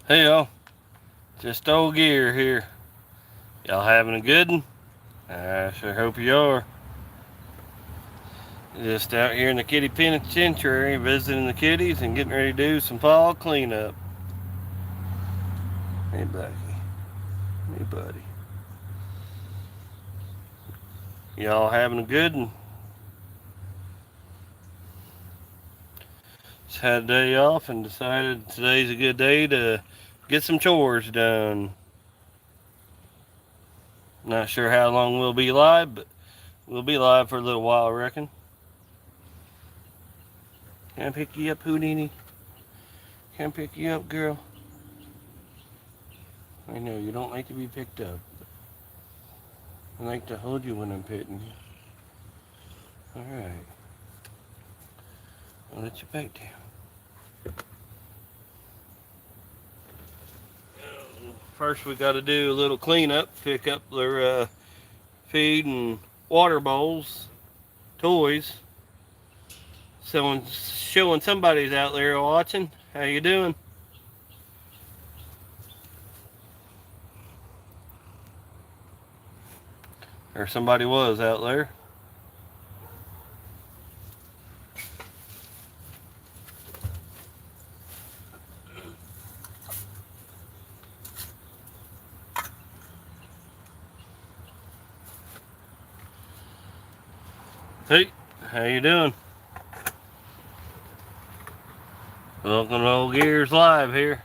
Hey y'all, just old gear here. Y'all having a good one? I sure hope you are. Just out here in the kitty penitentiary visiting the kitties and getting ready to do some fall cleanup. Hey Blackie, hey buddy. Y'all having a good one? Just had a day off and decided today's a good day to get some chores done. Not sure how long we'll be live, but we'll be live for a little while, I reckon. Can I pick you up, Houdini? Can I pick you up, girl? I know you don't like to be picked up. I like to hold you when I'm petting you. Alright. I'll let you back down. First we got to do a little cleanup. Pick up their feed and water bowls, toys. Showing somebody's out there watching. How you doing? Or somebody was out there. Hey, how you doing? Welcome to Old Gears Live here.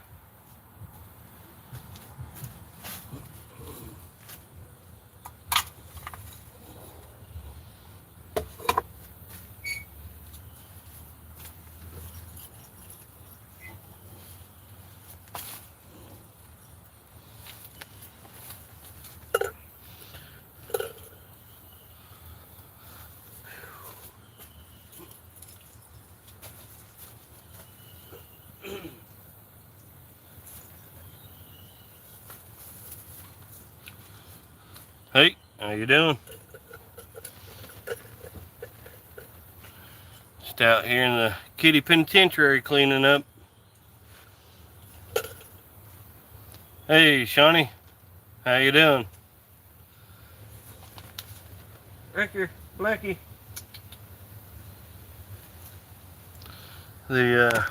Hey, how you doing? Just out here in the kitty penitentiary cleaning up. Hey, Shawnee, how you doing? Ricker, Blackie. The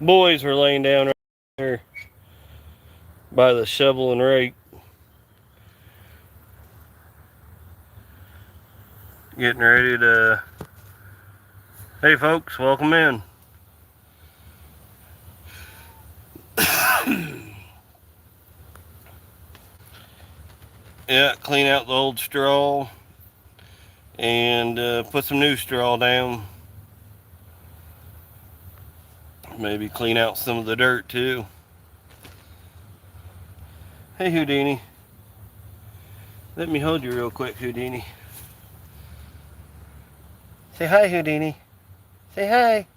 boys were laying down right there by the shovel and rake, getting ready to. Hey, folks, welcome in. Yeah, clean out the old straw and put some new straw down. Maybe clean out some of the dirt too. Hey, Houdini. Let me hold you real quick, Houdini. Say hi, Houdini. Say hi.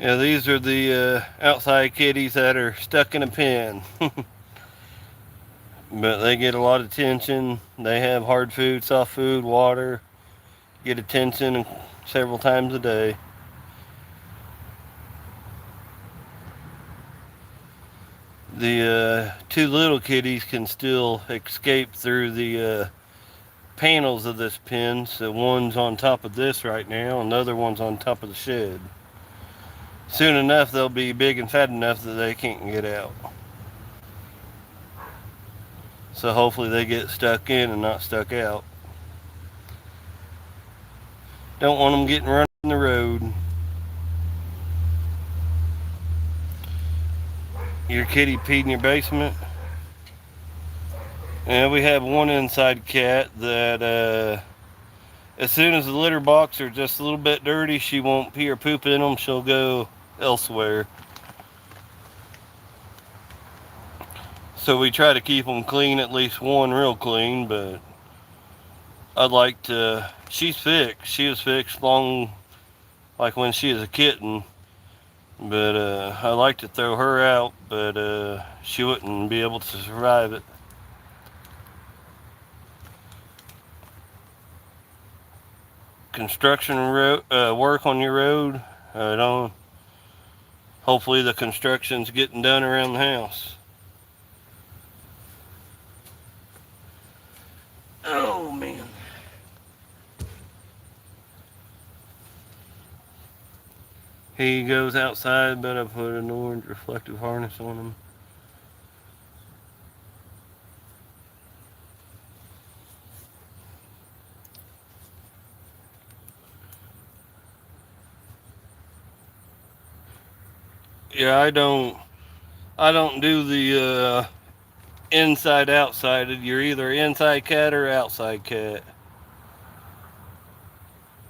Yeah, these are the outside kitties that are stuck in a pen. But they get a lot of attention. They have hard food, soft food, water. Get attention several times a day. The two little kitties can still escape through the panels of this pen. So one's on top of this right now, and the other one's on top of the shed. Soon enough, they'll be big and fat enough that they can't get out. So hopefully they get stuck in and not stuck out. Don't want them getting run on the road. Your kitty peed in your basement? And we have one inside cat that as soon as the litter box are just a little bit dirty, she won't pee or poop in them. She'll go elsewhere. So we try to keep them clean, at least one real clean, but I'd like to. She's fixed. She was fixed long, like when she was a kitten. But I like to throw her out, but she wouldn't be able to survive it. construction work on your road. Don't. Hopefully the construction's getting done around the house. Oh man. He goes outside, but I put an orange reflective harness on him. Yeah, I don't do the inside outside. You're either inside cat or outside cat.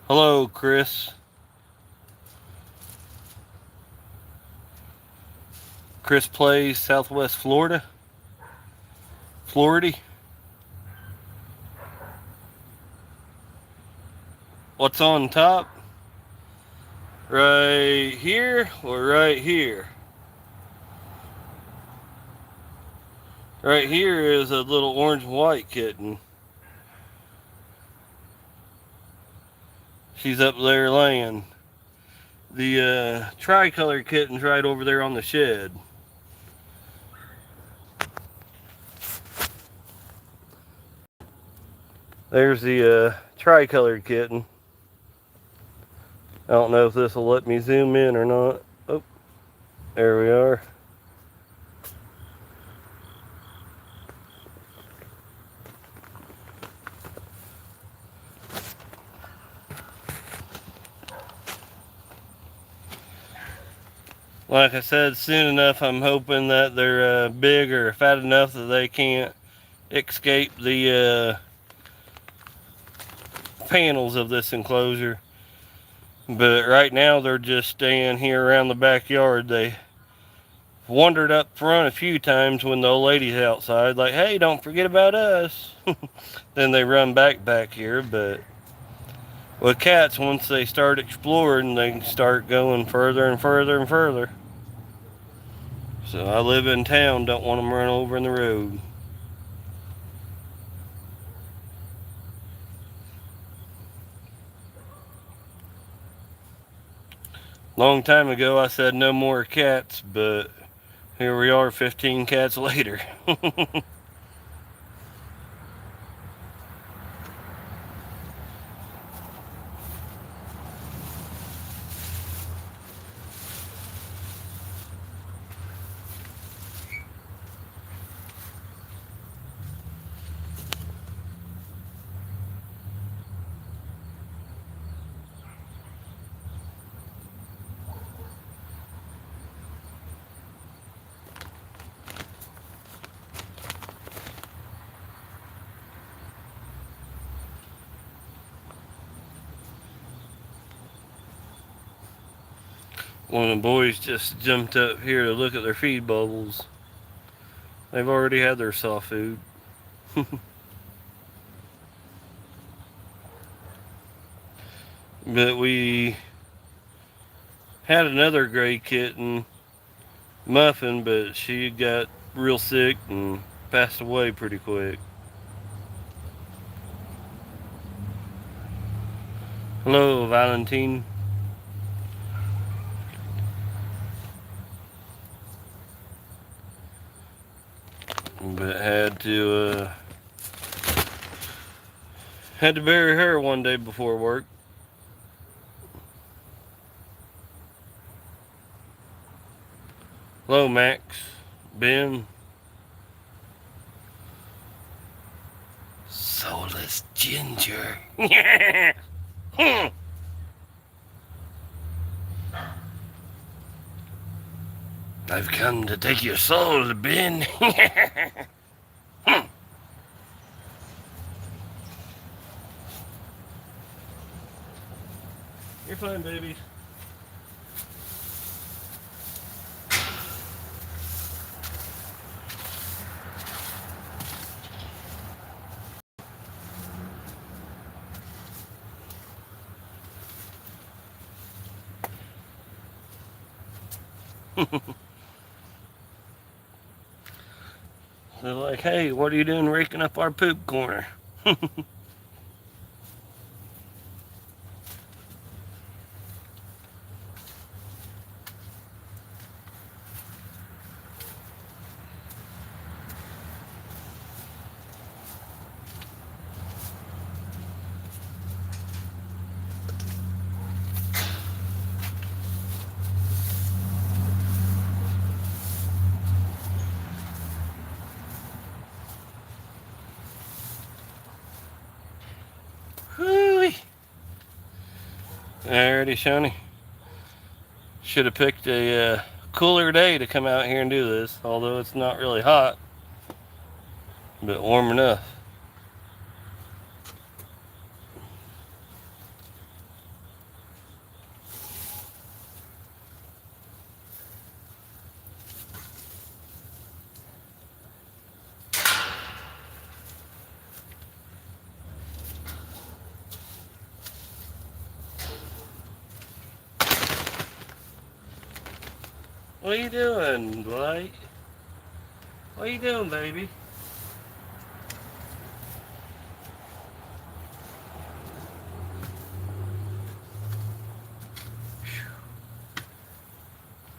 Hello, Chris. Chris plays Southwest Florida. Florida. What's on top? Right here or right here? Right here is a little orange and white kitten. She's up there laying. The tricolor kitten's right over there on the shed. There's the tricolored kitten. I don't know if this will let me zoom in or not. Oh, there we are. Like I said, soon enough I'm hoping that they're big or fat enough that they can't escape the panels of this enclosure. But right now they're just staying here around the backyard. They wandered up front a few times when the old lady's outside, like, hey, don't forget about us. Then they run back here. But with cats, once they start exploring, they start going further and further and further. So I live in town, don't want them run over in the road. Long time ago I said no more cats, but here we are 15 cats later. One of the boys just jumped up here to look at their feed bubbles. They've already had their soft food. But we had another gray kitten, Muffin, but she got real sick and passed away pretty quick. Hello, Valentine. But had to bury her one day before work. Hello, Max, Ben. Soulless Ginger. I've come to take your soul, Ben. You're fine, baby. They're like, hey, what are you doing raking up our poop corner? Alrighty, Shoney. Should have picked a cooler day to come out here and do this, although it's not really hot, but warm enough. What are you doing, Dwight? What are you doing, baby?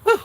Whew.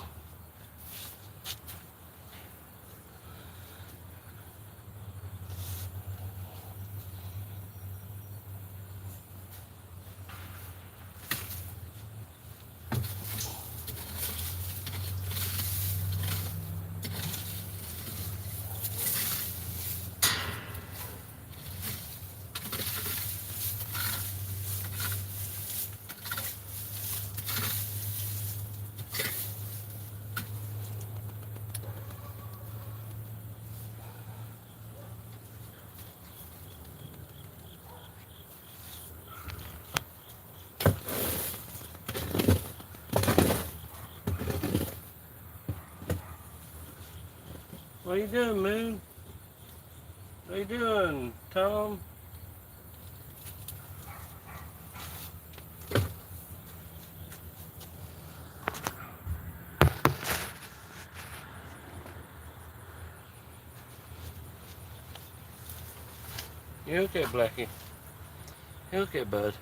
What are you doing, Moon? What are you doing, Tom? You okay, Blackie? You okay, bud?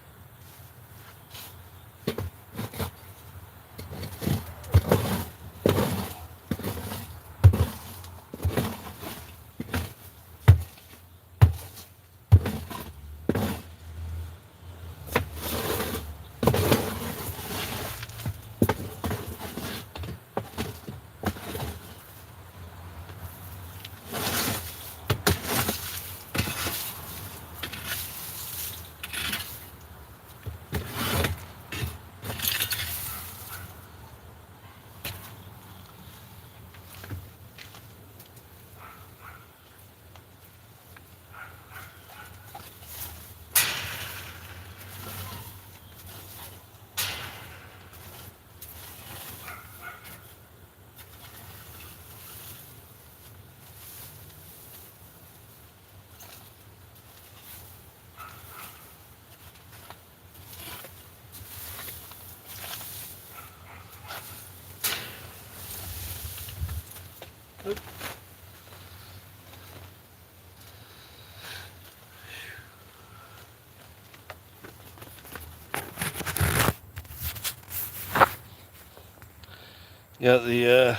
Got the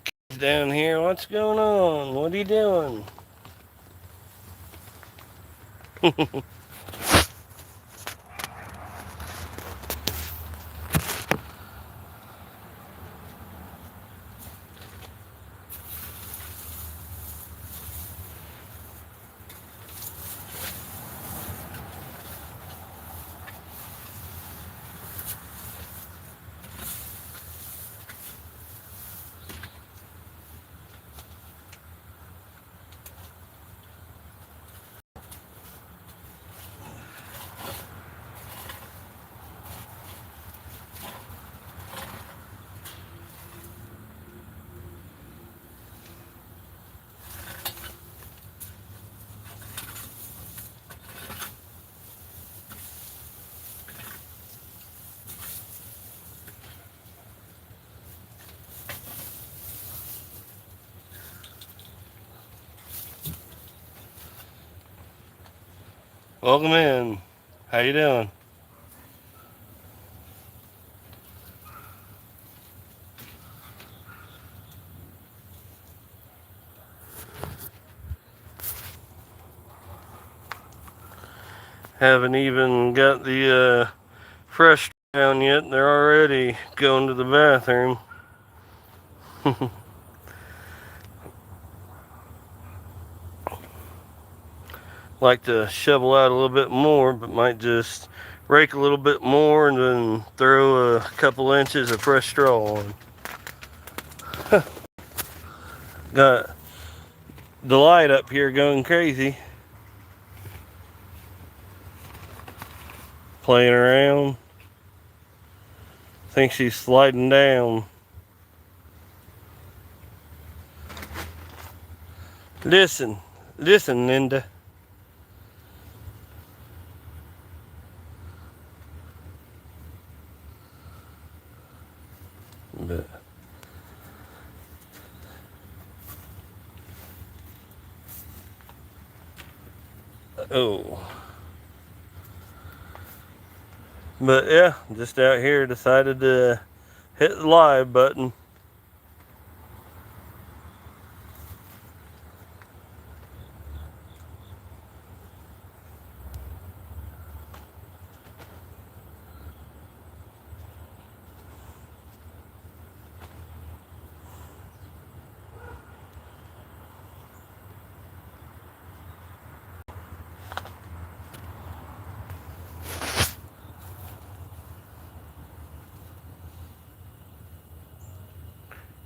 kids down here. What's going on? What are you doing? Welcome in. How you doing? Haven't even got the fresh down yet. They're already going to the bathroom. Like to shovel out a little bit more, but might just rake a little bit more and then throw a couple inches of fresh straw on. Got the light up here going crazy. Playing around. Think she's sliding down. Listen, Linda. But oh. But yeah, just out here decided to hit the live button.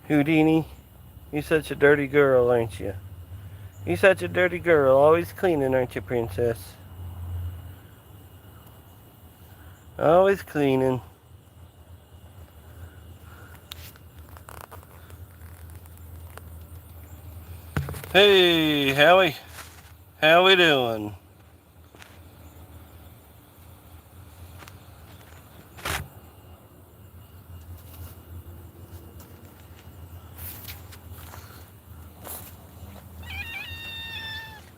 Houdini, you such a dirty girl, ain't you? You such a dirty girl, always cleaning, aren't you, princess? Always cleaning. Hey, Howie. How we doing?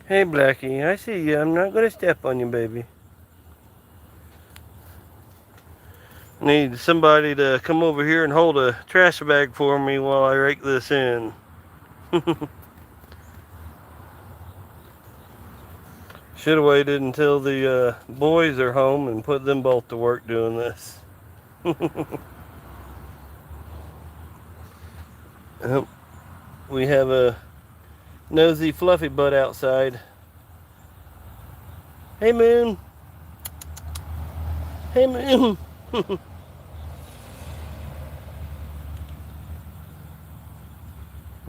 Hey, Blackie, I see you. I'm not going to step on you, baby. Need somebody to come over here and hold a trash bag for me while I rake this in. Should have waited until the boys are home and put them both to work doing this. We have a nosy fluffy butt outside. Hey, Moon. Hey, Moon.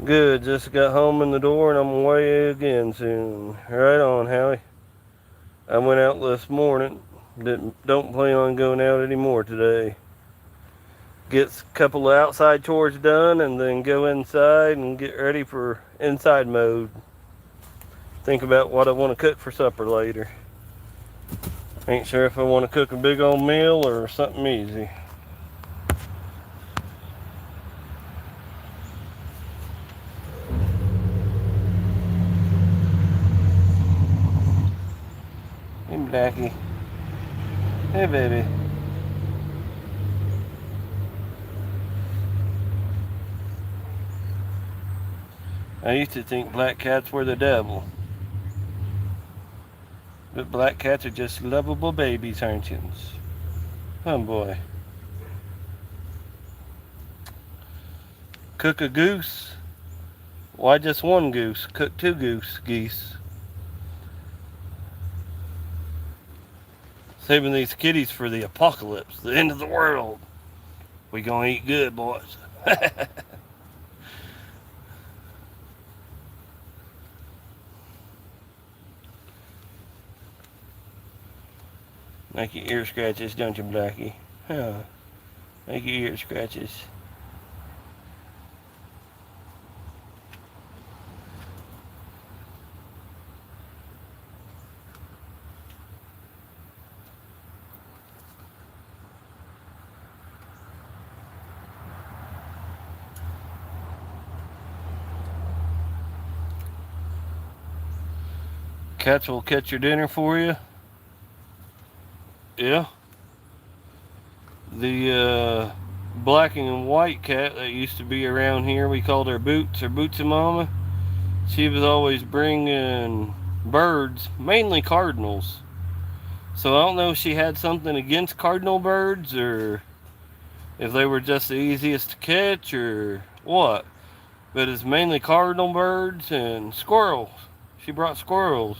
Good, just got home in the door and I'm away again soon. Right on, Howie. I went out this morning. Don't plan on going out anymore today. Get a couple of outside chores done and then go inside and get ready for inside mode. Think about what I want to cook for supper later. Ain't sure if I want to cook a big old meal or something easy. Hey, Blackie. Hey, baby. I used to think black cats were the devil. But black cats are just lovable babies, aren't you? Oh boy. Cook a goose? Why just one goose? Cook two geese. Saving these kitties for the apocalypse, the end of the world. We gonna eat good, boys. Like your ear scratches, don't you, Blackie? Huh. Like your ear scratches. Cats will catch your dinner for you. Yeah. The black and white cat that used to be around here, we called her Boots or Bootsy Mama. She was always bringing birds, mainly cardinals. So I don't know if she had something against cardinal birds or if they were just the easiest to catch or what. But it's mainly cardinal birds and squirrels. She brought squirrels.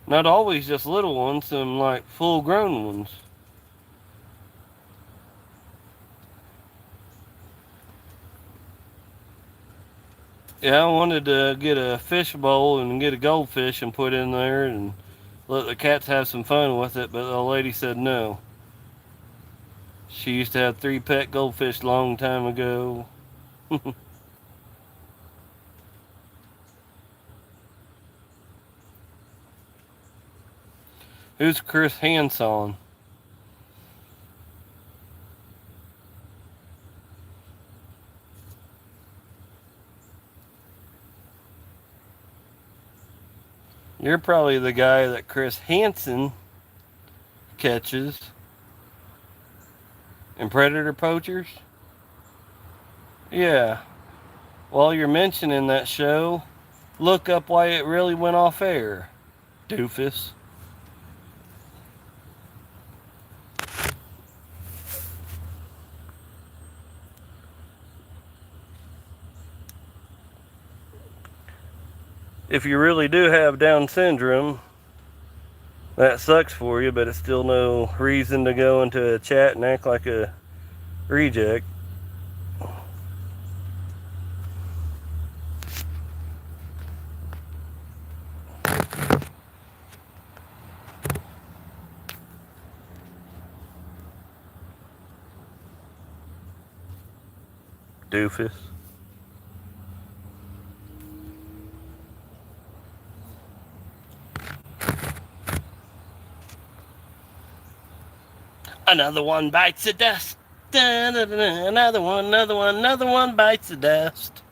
Not always just little ones, some like full grown ones. Yeah, I wanted to get a fish bowl and get a goldfish and put in there and let the cats have some fun with it, but the lady said no. She used to have 3 pet goldfish a long time ago. Who's Chris Hanson? You're probably the guy that Chris Hansen catches in Predator Poachers. Yeah. While you're mentioning that show, look up why it really went off air, doofus. If you really do have Down syndrome, that sucks for you, but it's still no reason to go into a chat and act like a reject. Doofus. Another one bites the dust. Another one bites the dust.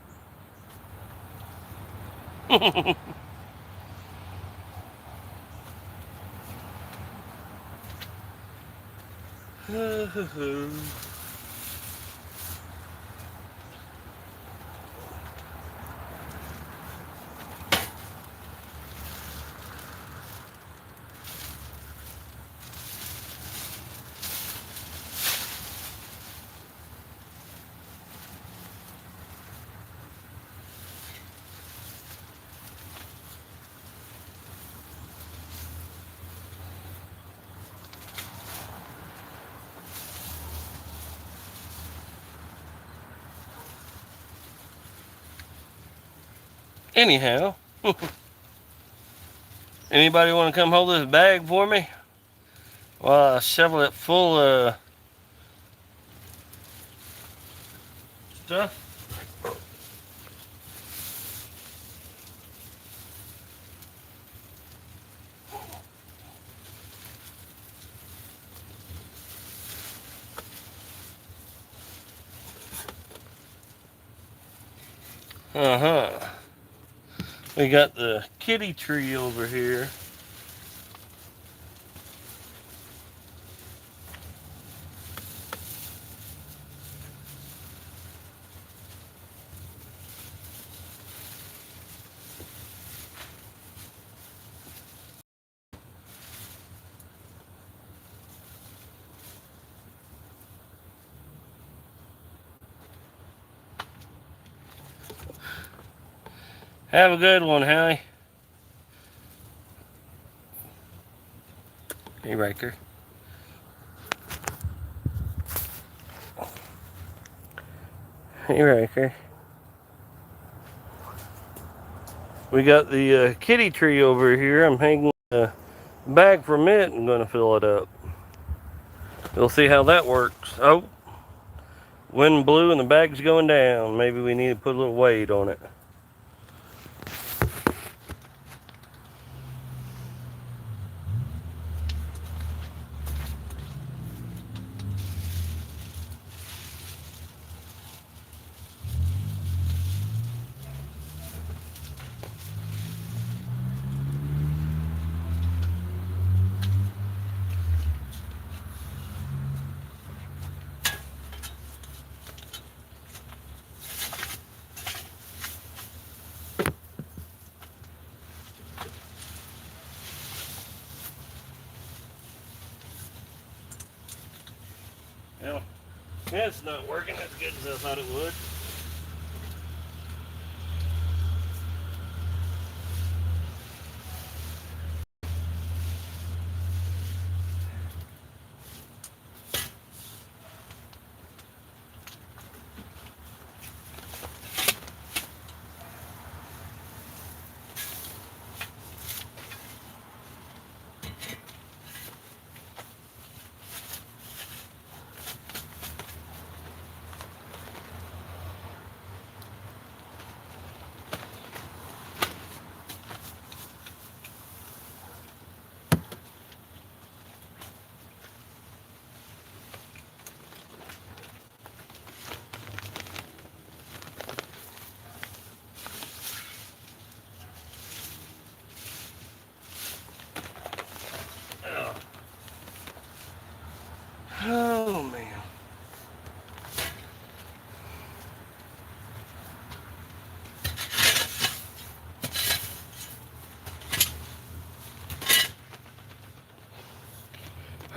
Anyhow, anybody want to come hold this bag for me while I shovel it full of stuff? Uh-huh. We got the kitty tree over here. Have a good one, Howie. Hey, Riker. Hey, Riker. We got the kitty tree over here. I'm hanging a bag from it and going to fill it up. We'll see how that works. Oh, wind blew and the bag's going down. Maybe we need to put a little weight on it. Well, it's not working as good as I thought it would.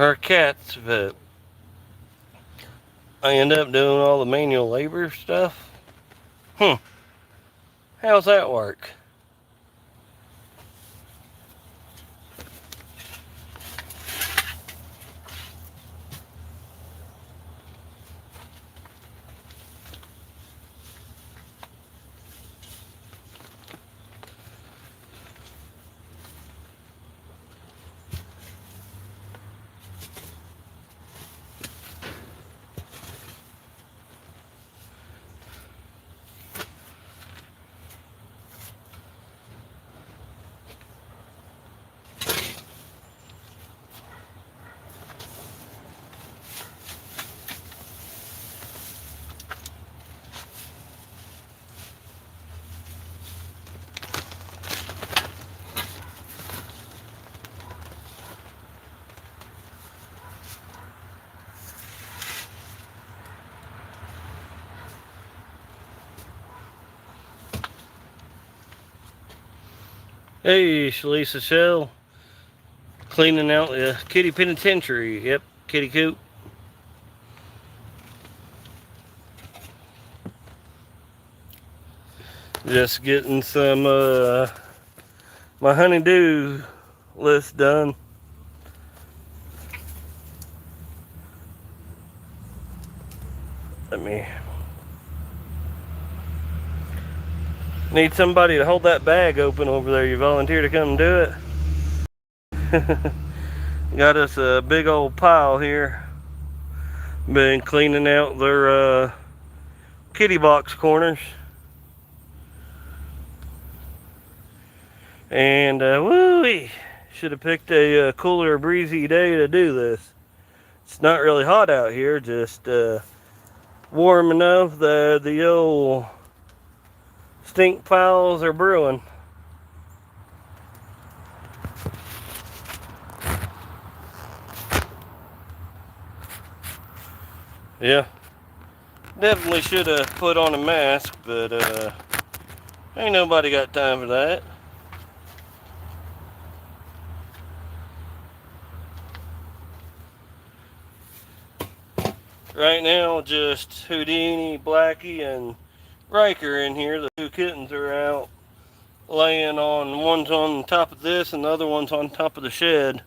her cats, but I end up doing all the manual labor stuff. How's that work? Hey, Shalisa Shell. Cleaning out the kitty penitentiary. Yep, kitty coop. Just getting some my honeydew list done. Let me need somebody to hold that bag open over there. You volunteer to come do it? Got us a big old pile here. Been cleaning out their kitty box corners. And woo-wee, should have picked a cooler, breezy day to do this. It's not really hot out here, just warm enough that the old stink piles are brewing. Yeah, definitely should have put on a mask, but ain't nobody got time for that. Right now, just Houdini, Blackie, and Riker in here. The two kittens are out laying on, one's on top of this and the other one's on top of the shed.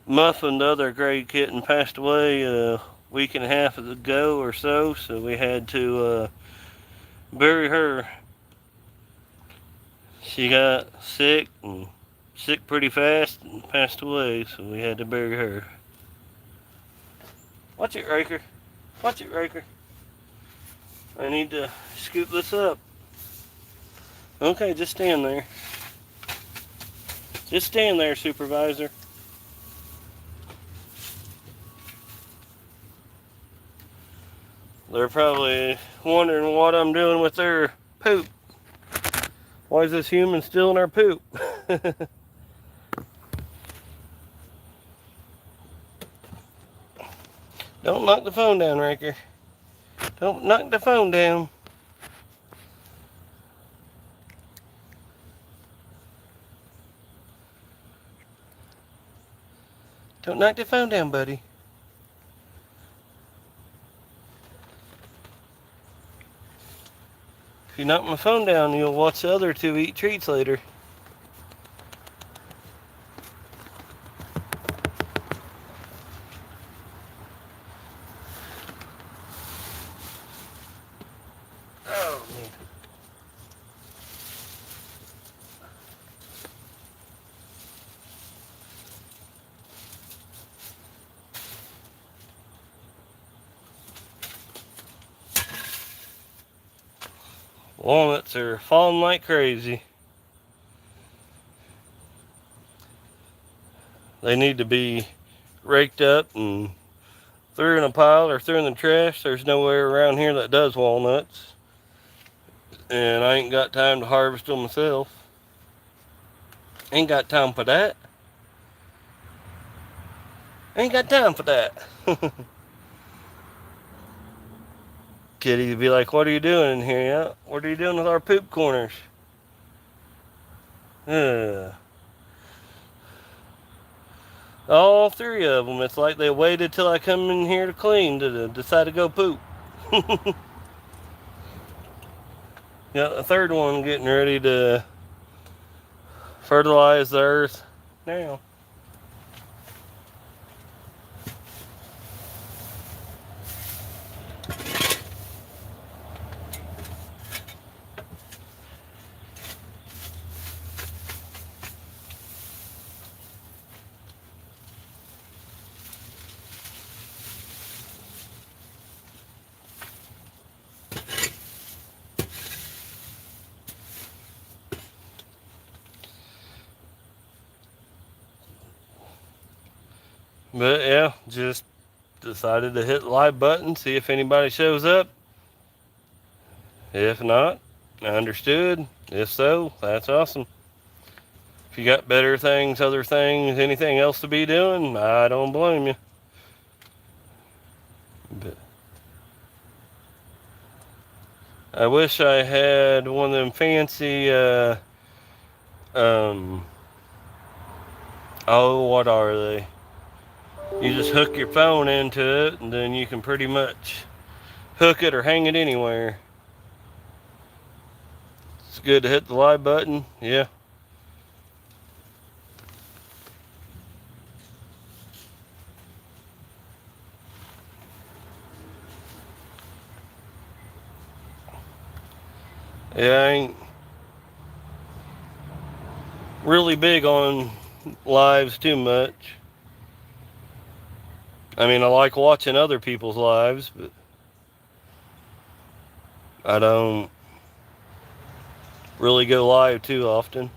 Muffin, the other gray kitten, passed away a week and a half ago or so we had to bury her. She got sick pretty fast and passed away, so we had to bury her. Watch it, Riker. Watch it, Riker. I need to scoop this up. Okay, just stand there. Just stand there, Supervisor. They're probably wondering what I'm doing with their poop. Why is this human stealing our poop? Don't knock the phone down, Riker. Don't knock the phone down. Don't knock the phone down, buddy. If you knock my phone down, you'll watch the other two eat treats later. Oh, man. Walnuts are falling like crazy. They need to be raked up and threw in a pile or threw in the trash. There's nowhere around here that does walnuts. And I ain't got time to harvest them myself. Ain't got time for that. Ain't got time for that. Kitty would be like, what are you doing in here? Yeah? What are you doing with our poop corners? All three of them. It's like they waited till I come in here to clean to decide to go poop. Got the third one getting ready to fertilize the earth now. But yeah, just decided to hit the live button, see if anybody shows up. If not, I understood. If so, that's awesome. If you got better things, other things, anything else to be doing, I don't blame you. But I wish I had one of them fancy, oh, what are they? You just hook your phone into it, and then you can pretty much hook it or hang it anywhere. It's good to hit the live button, yeah. Yeah, I ain't really big on lives too much. I mean, I like watching other people's lives, but I don't really go live too often.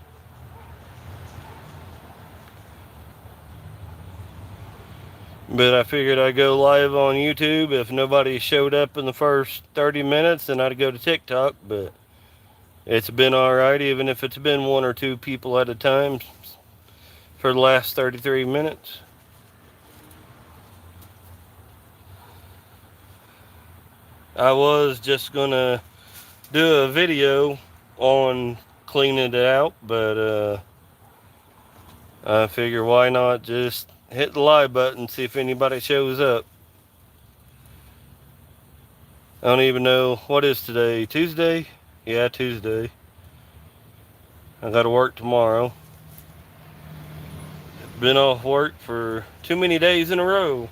But I figured I'd go live on YouTube. If nobody showed up in the first 30 minutes, then I'd go to TikTok. But it's been alright, even if it's been one or two people at a time for the last 33 minutes. I was just gonna do a video on cleaning it out, but I figure why not just hit the live button, see if anybody shows up. I don't even know what is today. Tuesday? Yeah, Tuesday. I gotta work tomorrow. Been off work for too many days in a row.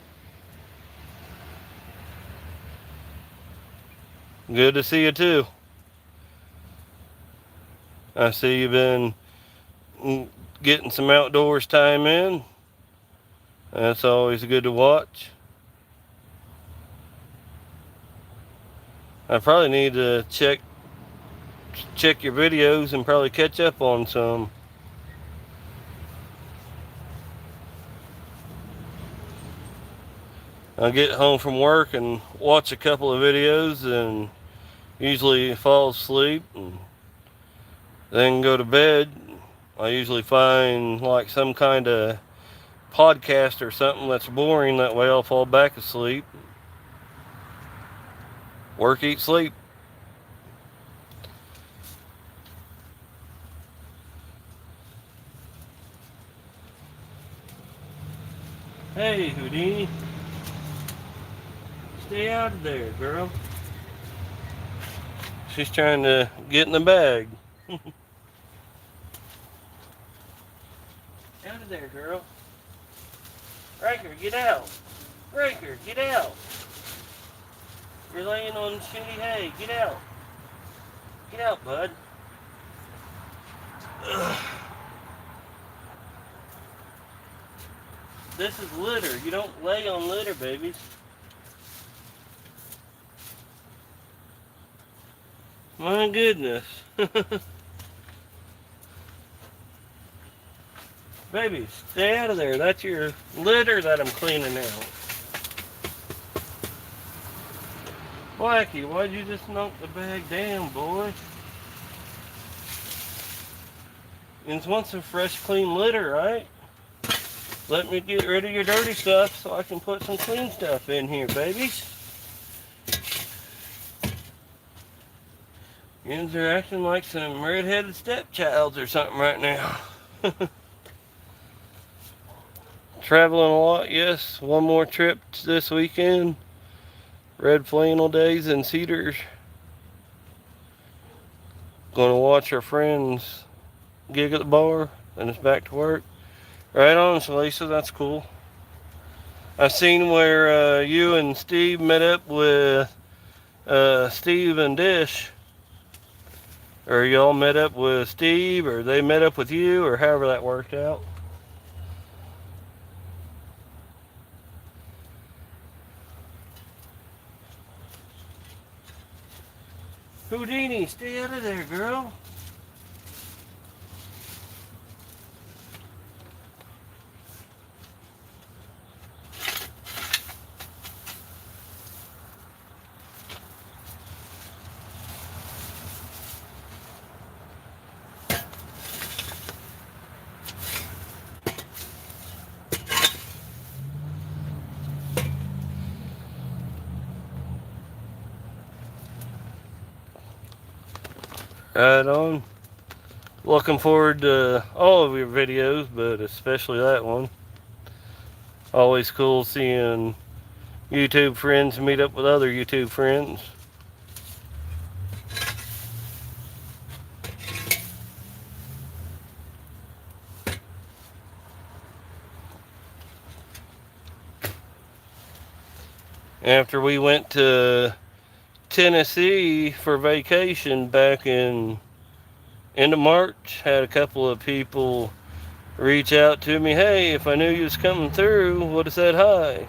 Good to see you too. I see you've been getting some outdoors time in. That's always good to watch. I probably need to check your videos and probably catch up on some. I get home from work and watch a couple of videos and usually fall asleep and then go to bed. I usually find like some kind of podcast or something that's boring. That way I'll fall back asleep. Work, eat, sleep. Hey, Houdini. Stay out of there, girl. She's trying to get in the bag. Out of there, girl. Riker, get out. Riker, get out. You're laying on shitty hay. Get out. Get out, bud. Ugh. This is litter. You don't lay on litter, babies. My goodness. Baby, stay out of there. That's your litter that I'm cleaning out. Blackie, why'd you just knock the bag down, boy? You just want some fresh, clean litter, right? Let me get rid of your dirty stuff so I can put some clean stuff in here, babies. You are acting like some red-headed stepchilds or something right now. Traveling a lot, yes. One more trip this weekend. Red Flannel Days in Cedars. Gonna watch our friends gig at the bar, and it's back to work. Right on, Shalisa, that's cool. I seen where you and Steve met up with Steve and Dish. Or y'all met up with Steve, or they met up with you, or however that worked out. Houdini, stay out of there, girl. Right on. Looking forward to all of your videos, but especially that one. Always cool seeing YouTube friends meet up with other YouTube friends. After we went to Tennessee for vacation back in end of March, had a couple of people reach out to me. Hey, if I knew you was coming through, would have said hi.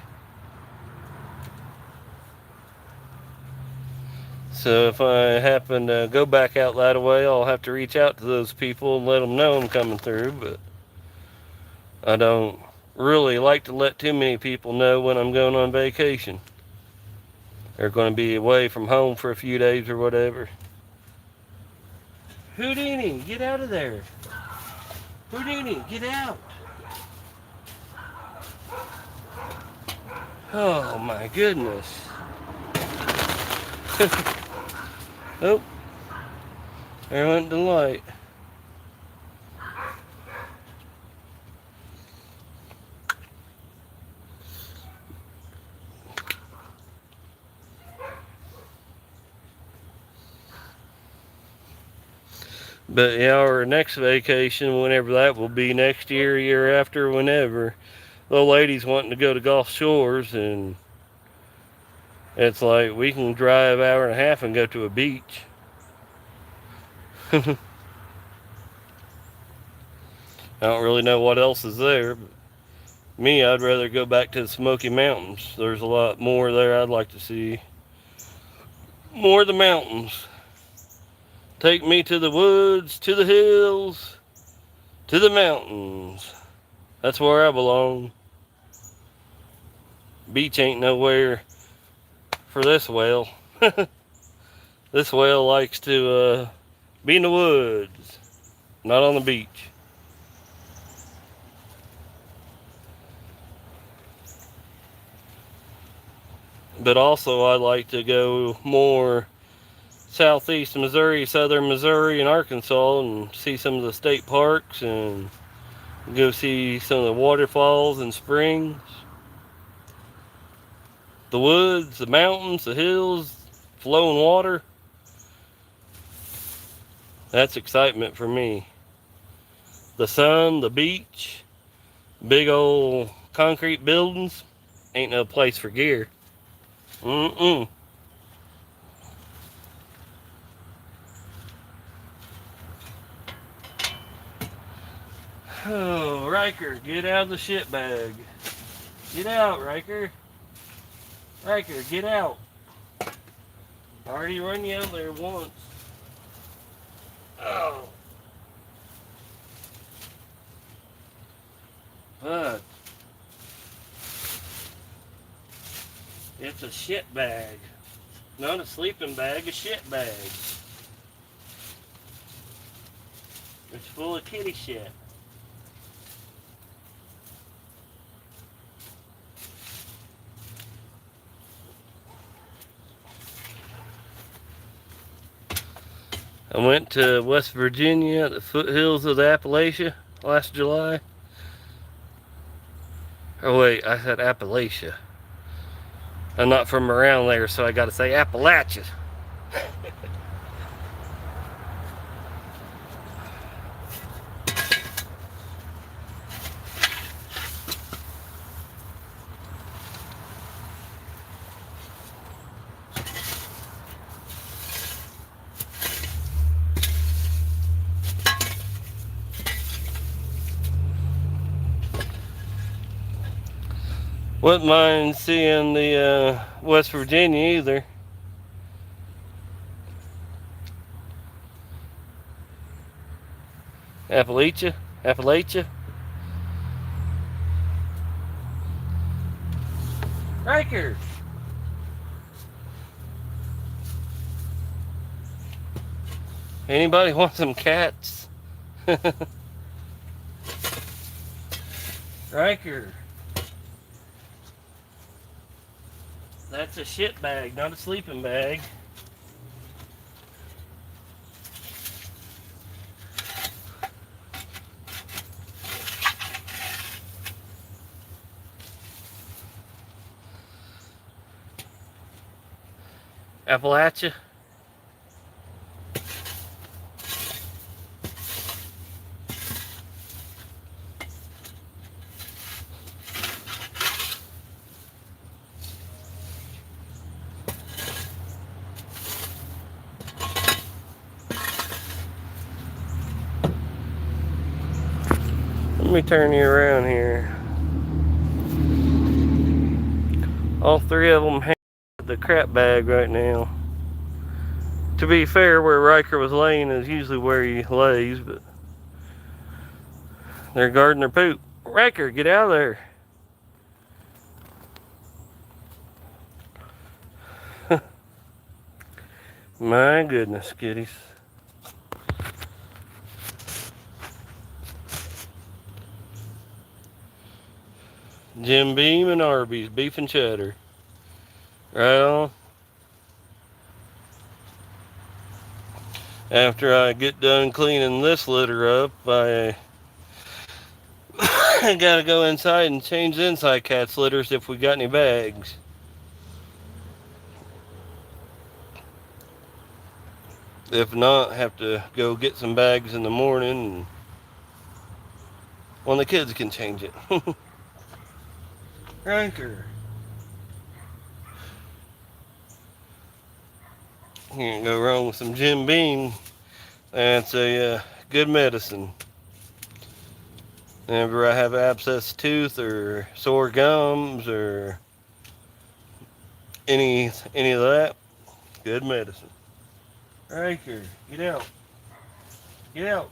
So if I happen to go back out that way, I'll have to reach out to those people and let them know I'm coming through. But I don't really like to let too many people know when I'm going on vacation. They're going to be away from home for a few days or whatever. Houdini, get out of there. Houdini, get out. Oh my goodness. Oh, there went the light. But yeah, our next vacation, whenever that will be, next year, year after, whenever, the lady's wanting to go to Gulf Shores, and it's like we can drive an hour and a half and go to a beach. I don't really know what else is there, but me, I'd rather go back to the Smoky Mountains. There's a lot more there I'd like to see. More of the mountains. Take me to the woods, to the hills, to the mountains. That's where I belong. Beach ain't nowhere for this whale. This whale likes to be in the woods, not on the beach. But also I'd like to go more southeast Missouri, southern Missouri, and Arkansas, and see some of the state parks and go see some of the waterfalls and springs, the woods, the mountains, the hills, flowing water. That's excitement for me. The sun, the beach, big old concrete buildings, ain't no place for gear. Mm-mm. Oh, Riker, get out of the shit bag. Get out, Riker. Riker, get out. I already run you out there once. Oh. But it's a shit bag. Not a sleeping bag, a shit bag. It's full of kitty shit. I went to West Virginia, the foothills of the Appalachia, last July. Oh wait, I said Appalachia. I'm not from around there, so I gotta say Appalachia. Wouldn't mind seeing the West Virginia either. Appalachia? Appalachia? Riker! Anybody want some cats? Riker. That's a shit bag, not a sleeping bag. Appalachia? Let me turn you around here. All three of them have the crap bag right now. To be fair, where Riker was laying is usually where he lays, but they're guarding their poop. Riker, get out of there. My goodness, kitties. Jim Beam and Arby's, beef and cheddar. Right on. After I get done cleaning this litter up, I gotta go inside and change the inside cat's litters if we got any bags. If not, have to go get some bags in the morning and when the kids can change it. Ranker. You can't go wrong with some Jim Beam. That's a good medicine. Whenever I have abscess tooth or sore gums or any of that, good medicine. Ranker, get out. Get out.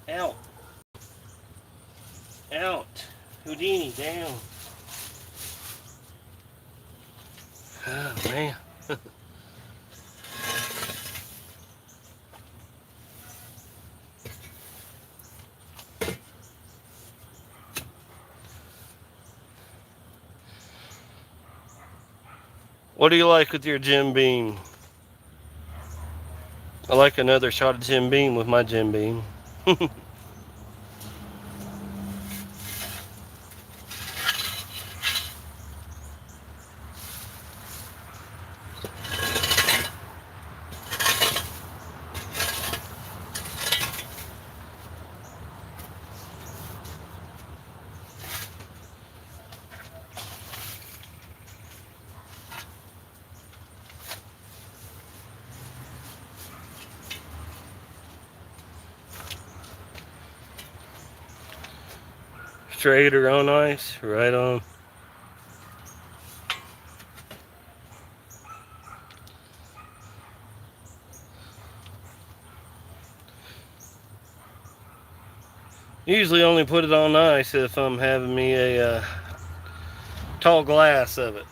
Out. Out. Houdini, down. Oh, man. What do you like with your Jim Beam? I like another shot of Jim Beam with my Jim Beam. Straight or on ice, right on. Usually only put it on ice if I'm having me a tall glass of it.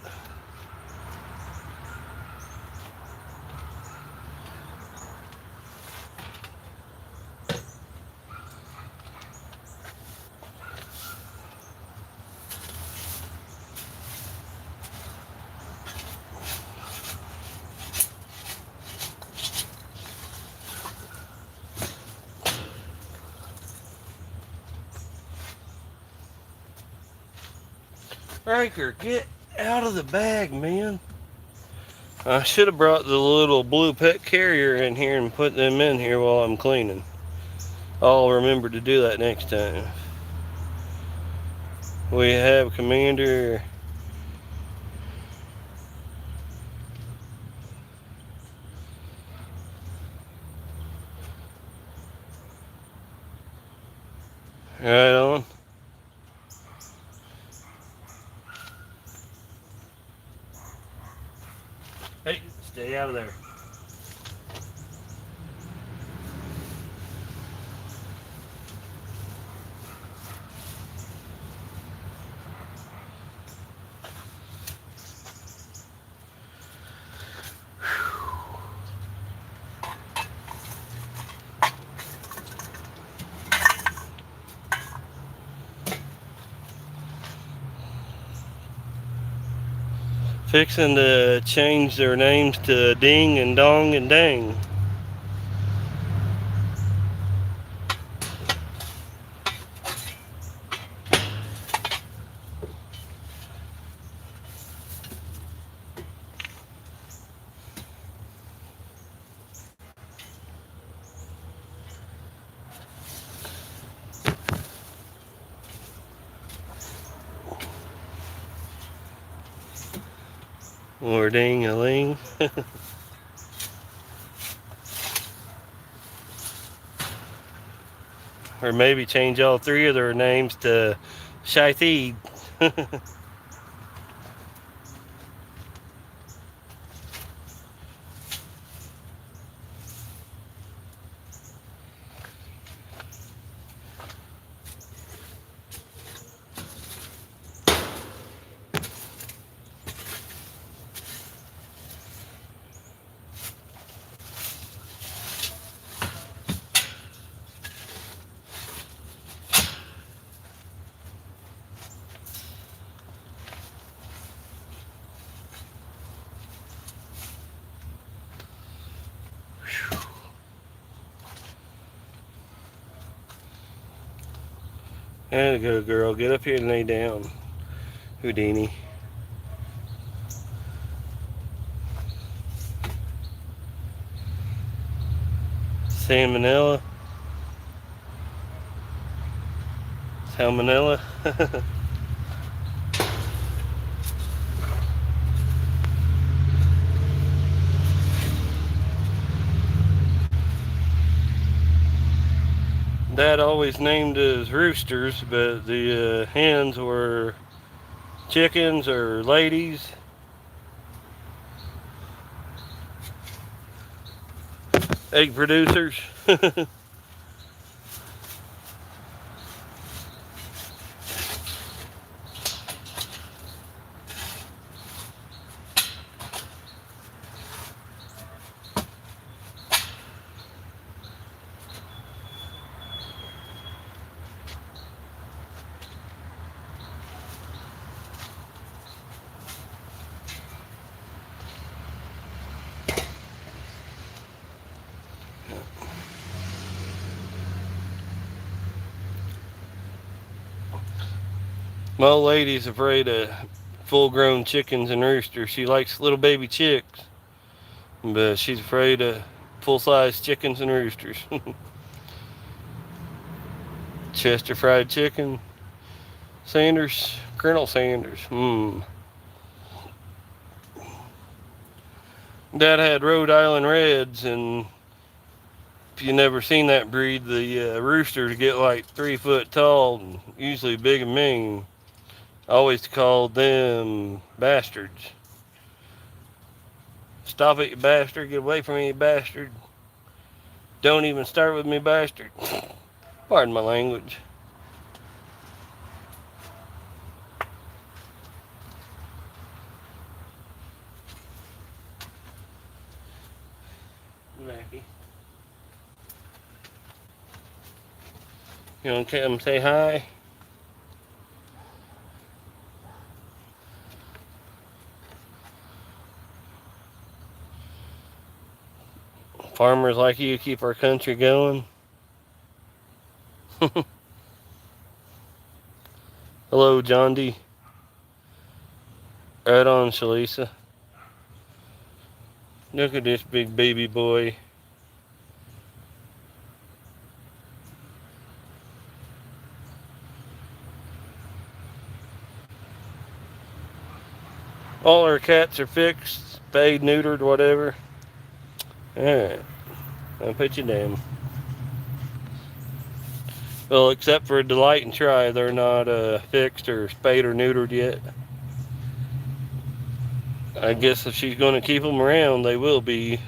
Riker, get out of the bag, man. I should have brought the little blue pet carrier in here and put them in here while I'm cleaning. I'll remember to do that next time. We have Commander. Right on. Hey, stay out of there. Fixing to change their names to Ding and Dong and Dang. Or Ding-a-ling. Or maybe change all three of their names to Shaithid. There you go, girl. Get up here and lay down, Houdini. Salmonella. Salmonella. Dad always named his roosters, but the hens were chickens or ladies. Egg producers. My old lady's afraid of full-grown chickens and roosters. She likes little baby chicks, but she's afraid of full-size chickens and roosters. Chester fried chicken. Sanders, Colonel Sanders. Dad had Rhode Island Reds, and if you never seen that breed, the roosters get like 3 foot tall and usually big and mean. I always called them bastards. Stop it, you bastard. Get away from me, you bastard. Don't even start with me, bastard. Pardon my language. Mackie. You want to come say hi? Farmers like you keep our country going. Hello, John D. Right on, Shalisa. Look at this big baby boy. All our cats are fixed, spayed, neutered, whatever. Alright, I'll put you down. Well, except for Delight and Try, they're not fixed or spayed or neutered yet. I guess if she's going to keep them around, they will be.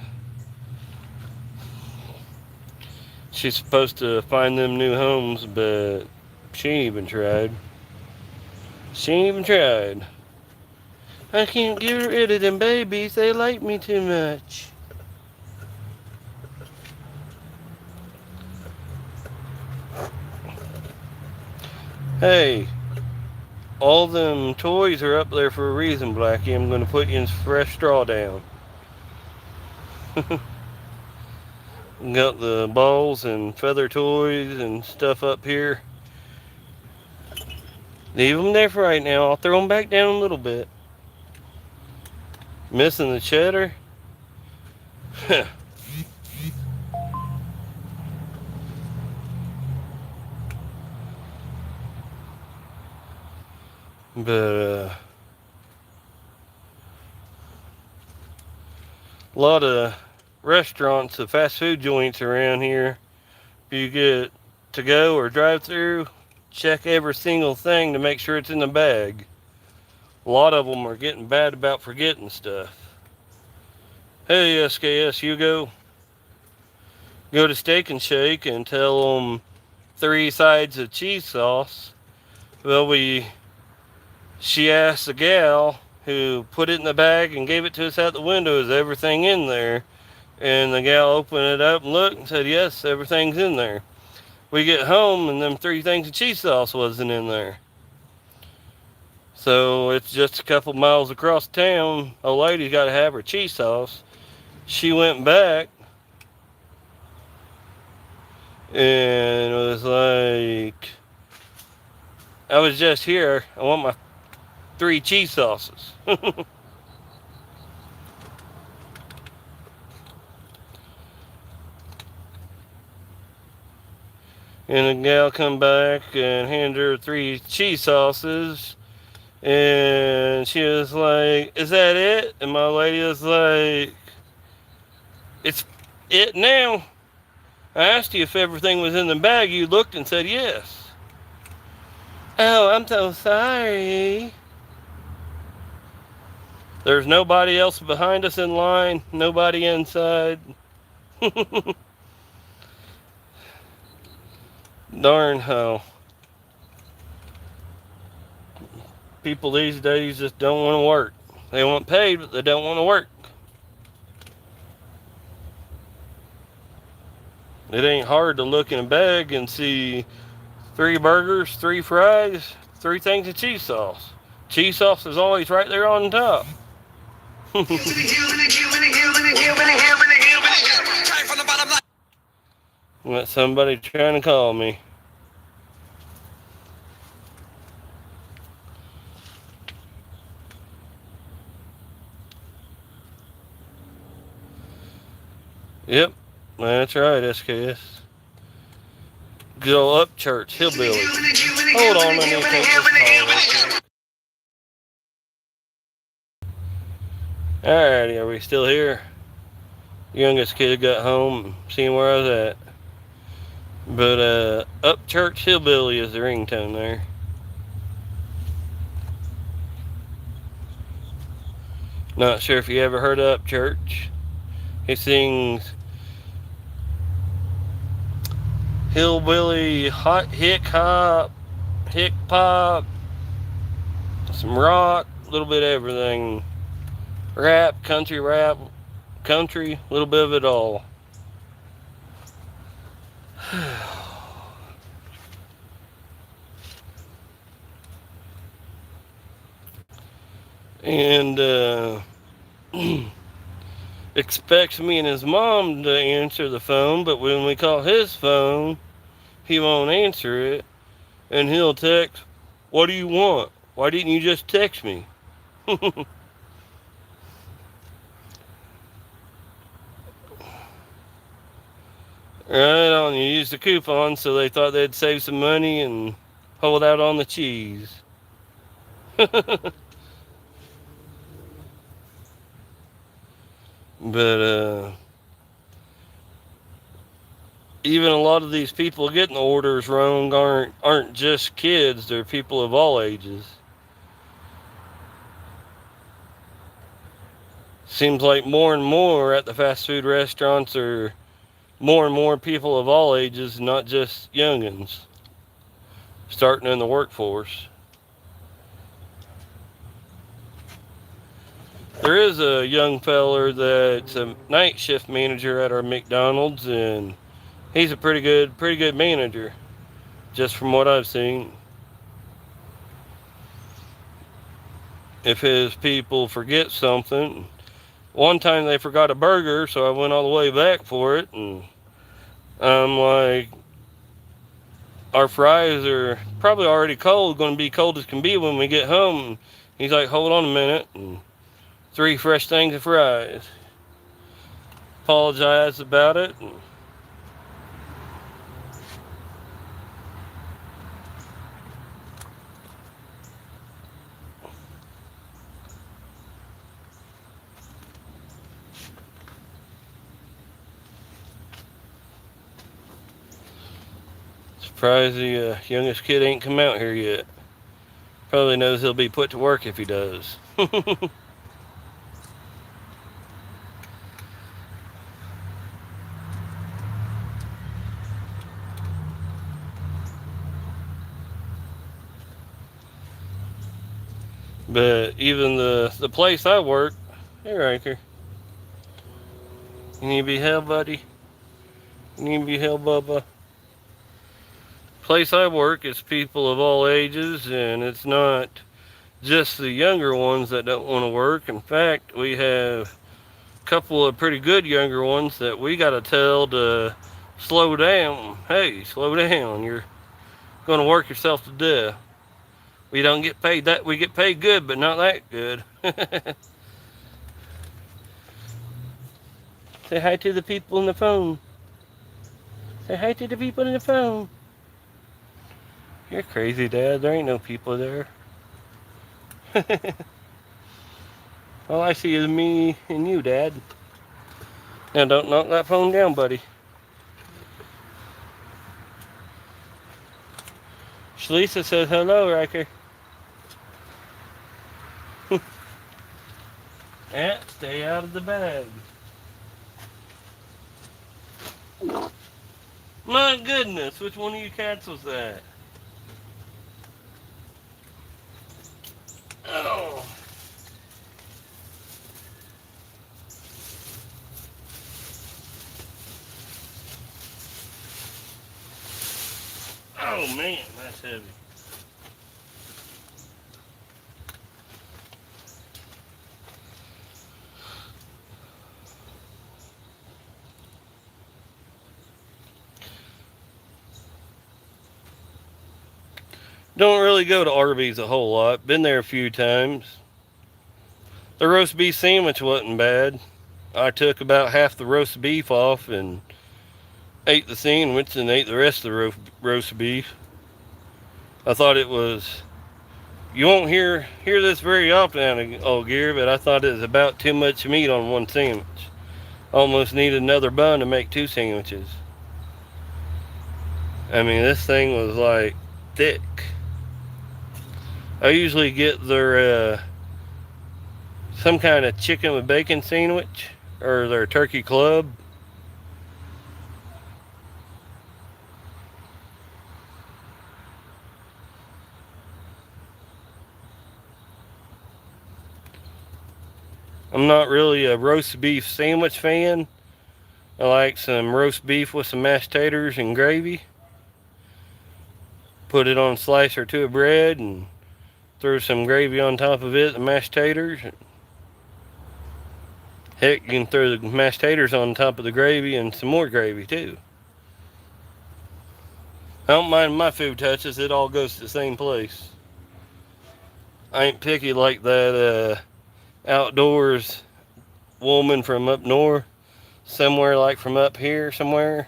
She's supposed to find them new homes, but she ain't even tried. She ain't even tried. I can't get rid of them babies. They like me too much. Hey, all them toys are up there for a reason, Blackie. I'm going to put you in fresh straw down. Got the balls and feather toys and stuff up here. Leave them there for right now. I'll throw them back down a little bit. Missing the cheddar? But, a lot of restaurants, the fast food joints around here, if you get to go or drive through, check every single thing to make sure it's in the bag. A lot of them are getting bad about forgetting stuff. Hey, SKS, you go to Steak and Shake and tell them 3 sides of cheese sauce. Well, she asked the gal who put it in the bag and gave it to us out the window, is everything in there? And the gal opened it up and looked and said, yes, everything's in there. We get home and them 3 things of cheese sauce wasn't in there. So it's just a couple miles across town. Old lady's got to have her cheese sauce. She went back and it was like, I was just here. I want my 3 cheese sauces. And the gal come back and handed her 3 cheese sauces. And she was like, is that it? And my lady was like, it's it now. I asked you if everything was in the bag. You looked and said yes. Oh, I'm so sorry. There's nobody else behind us in line. Nobody inside. Darn how people these days just don't want to work. They want paid, but they don't want to work. It ain't hard to look in a bag and see 3 burgers, 3 fries, 3 things of cheese sauce. Cheese sauce is always right there on top. Got somebody trying to call me. Yep, that's right, SKS. Good old Upchurch hillbilly. Hold on, let me take this call. Alrighty, are we still here? Youngest kid got home, seeing where I was at. But Upchurch hillbilly is the ringtone there. Not sure if you ever heard of Upchurch. He sings hillbilly, hot hick hop, hick pop, some rock, a little bit of everything. Rap, country, a little bit of it all. And expects me and his mom to answer the phone, but when we call his phone, he won't answer it, and he'll text, what do you want? Why didn't you just text me? Right on, you used the coupon, so they thought they'd save some money and hold out on the cheese. But even a lot of these people getting the orders wrong aren't just kids; they're people of all ages. Seems like more and more at the fast food restaurants are more and more people of all ages, not just youngins, starting in the workforce. There is a young feller that's a night shift manager at our McDonald's, and he's a pretty good manager, just from what I've seen. If his people forget something, one time they forgot a burger, so I went all the way back for it, and I'm like, our fries are probably already cold, going to be cold as can be when we get home. He's like, hold on a minute, and 3 fresh things of fries. Apologized about it. And surprised the youngest kid ain't come out here yet. Probably knows he'll be put to work if he does. But even the place I work, hey Riker, you need to be held, buddy. You need to be held, Bubba. Place I work is people of all ages, and it's not just the younger ones that don't want to work. In fact, we have a couple of pretty good younger ones that we got to tell to slow down. Hey, slow down. You're going to work yourself to death. We don't get paid that. We get paid good, but not that good. Say hi to the people on the phone. Say hi to the people on the phone. You're crazy, Dad. There ain't no people there. All I see is me and you, Dad. Now don't knock that phone down, buddy. Shalisa says hello, Riker. And stay out of the bag. My goodness, which one of you cats was that? Oh. Oh man, that's heavy. Don't really go to Arby's a whole lot. Been there a few times. The roast beef sandwich wasn't bad. I took about half the roast beef off and ate the sandwich and ate the rest of the roast beef. I thought it was. You won't hear this very often out of Old Gear, but I thought it was about too much meat on one sandwich. Almost needed another bun to make 2 sandwiches. I mean, this thing was like thick. I usually get their some kind of chicken with bacon sandwich or their turkey club. I'm not really a roast beef sandwich fan. I like some roast beef with some mashed taters and gravy. Put it on a slice or 2 of bread and throw some gravy on top of it, the mashed taters. Heck, you can throw the mashed taters on top of the gravy and some more gravy too. I don't mind my food touches, it all goes to the same place. I ain't picky like that outdoors woman from up north. Somewhere like from up here somewhere.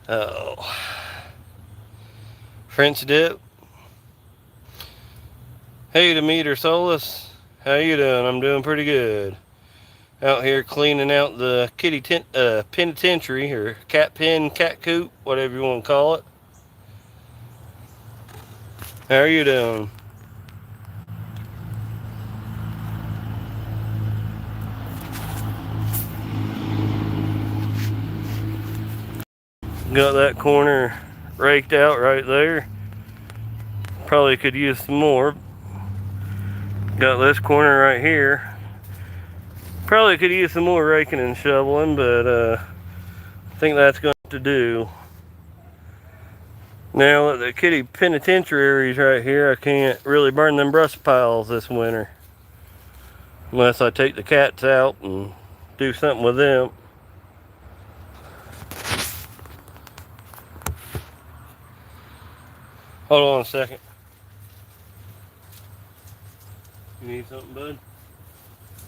Oh. French dip. Hey, Demeter Solus. How you doing? I'm doing pretty good. Out here cleaning out the penitentiary, or cat pen, cat coop, whatever you want to call it. How are you doing? Got that corner raked out right there. Probably could use some more. Got this corner right here. Probably could use some more raking and shoveling, but I think that's going to do. Now the kitty penitentiaries right here, I can't really burn them brush piles this winter. Unless I take the cats out and do something with them. Hold on a second. You need something, bud?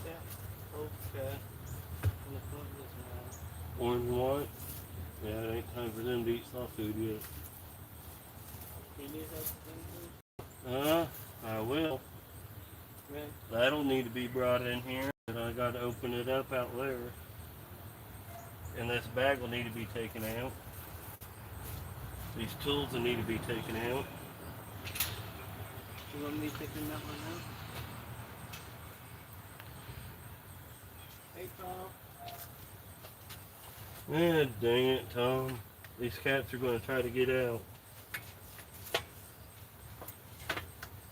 Yeah. Okay. Orange and white? Yeah, it ain't time for them to eat soft food yet. You need help? I will. Okay. That'll need to be brought in here. And I got to open it up out there. And this bag will need to be taken out. These tools will need to be taken out. You want me taking that one out? Hey, Tom. Eh, dang it, Tom. These cats are going to try to get out.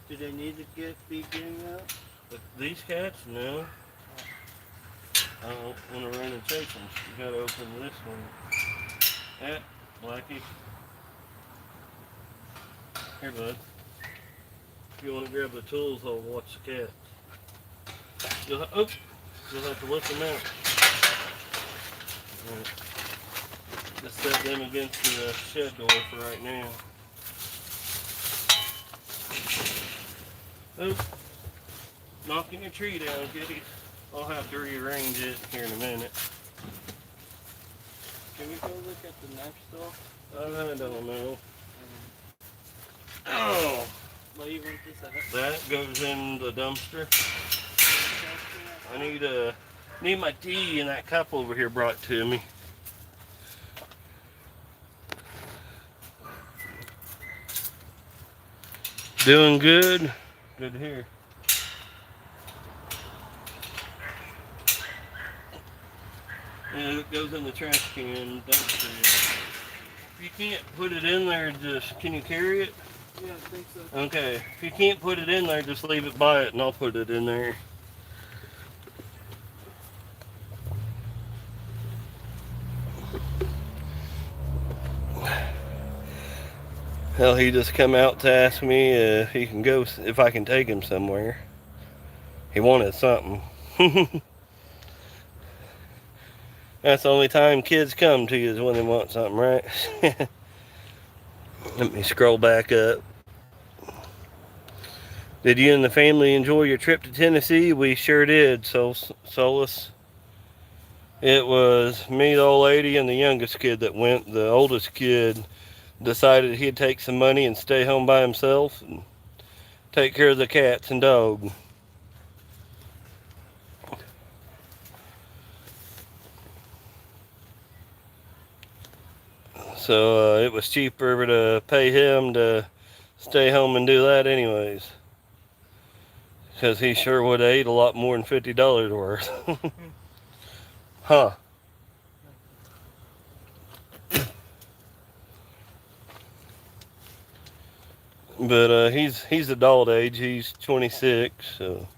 Do they need to be getting out? But these cats? No. I don't want to run and chase them. You got to open this one. Yeah, Blackie. Here, bud. If you want to grab the tools, I'll watch the cat. You'll have to lift them out. Right. Just set them against the shed door for right now. Oh, knocking your tree down, kitties. I'll have to rearrange it here in a minute. Can we go look at the next store? I don't know. Oh! What do you want this at? That goes in the dumpster. I need my tea in that cup over here brought to me. Doing good. Good to hear. Yeah, it goes in the trash can dumpster. If you can't put it in there, can you carry it? Yeah, I think so. Okay. If you can't put it in there, just leave it by it and I'll put it in there. Hell, he just come out to ask me if I can take him somewhere. He wanted something. That's the only time kids come to you is when they want something, right? Let me scroll back up. Did you and the family enjoy your trip to Tennessee? We sure did, Solus. It was me, the old lady, and the youngest kid that went. The oldest kid decided he'd take some money and stay home by himself and take care of the cats and dog. So it was cheaper to pay him to stay home and do that anyways. Because he sure would have ate a lot more than $50 worth. Huh. But he's adult age. He's 26, so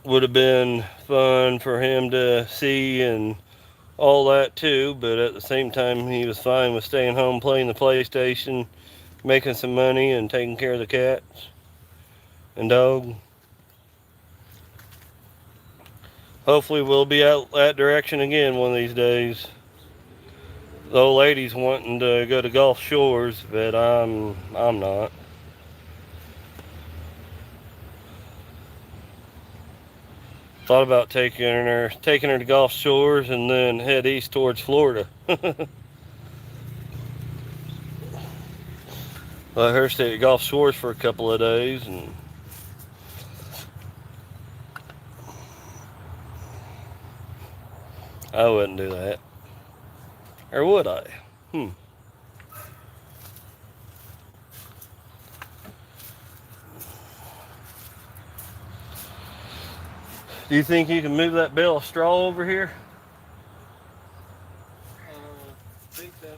would have been fun for him to see and all that too. But at the same time, he was fine with staying home, playing the PlayStation, making some money, and taking care of the cats and dog. Hopefully, we'll be out that direction again one of these days. The old lady's wanting to go to Gulf Shores, but I'm not. Thought about taking her to Gulf Shores and then head east towards Florida. Let her stay at Gulf Shores for a couple of days, and I wouldn't do that. Or would I? Hmm. Do you think you can move that bale of straw over here? I think so.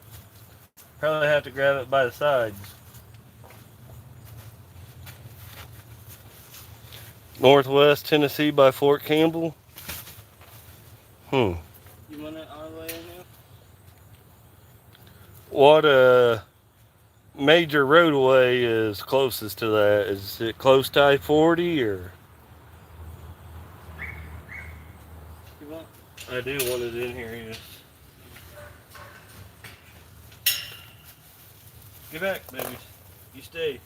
Probably have to grab it by the sides. Northwest Tennessee by Fort Campbell. You want it our way now? What major roadway is closest to that? Is it close to I-40 or? You want? I do want it in here, yes. Get back, baby. You stay.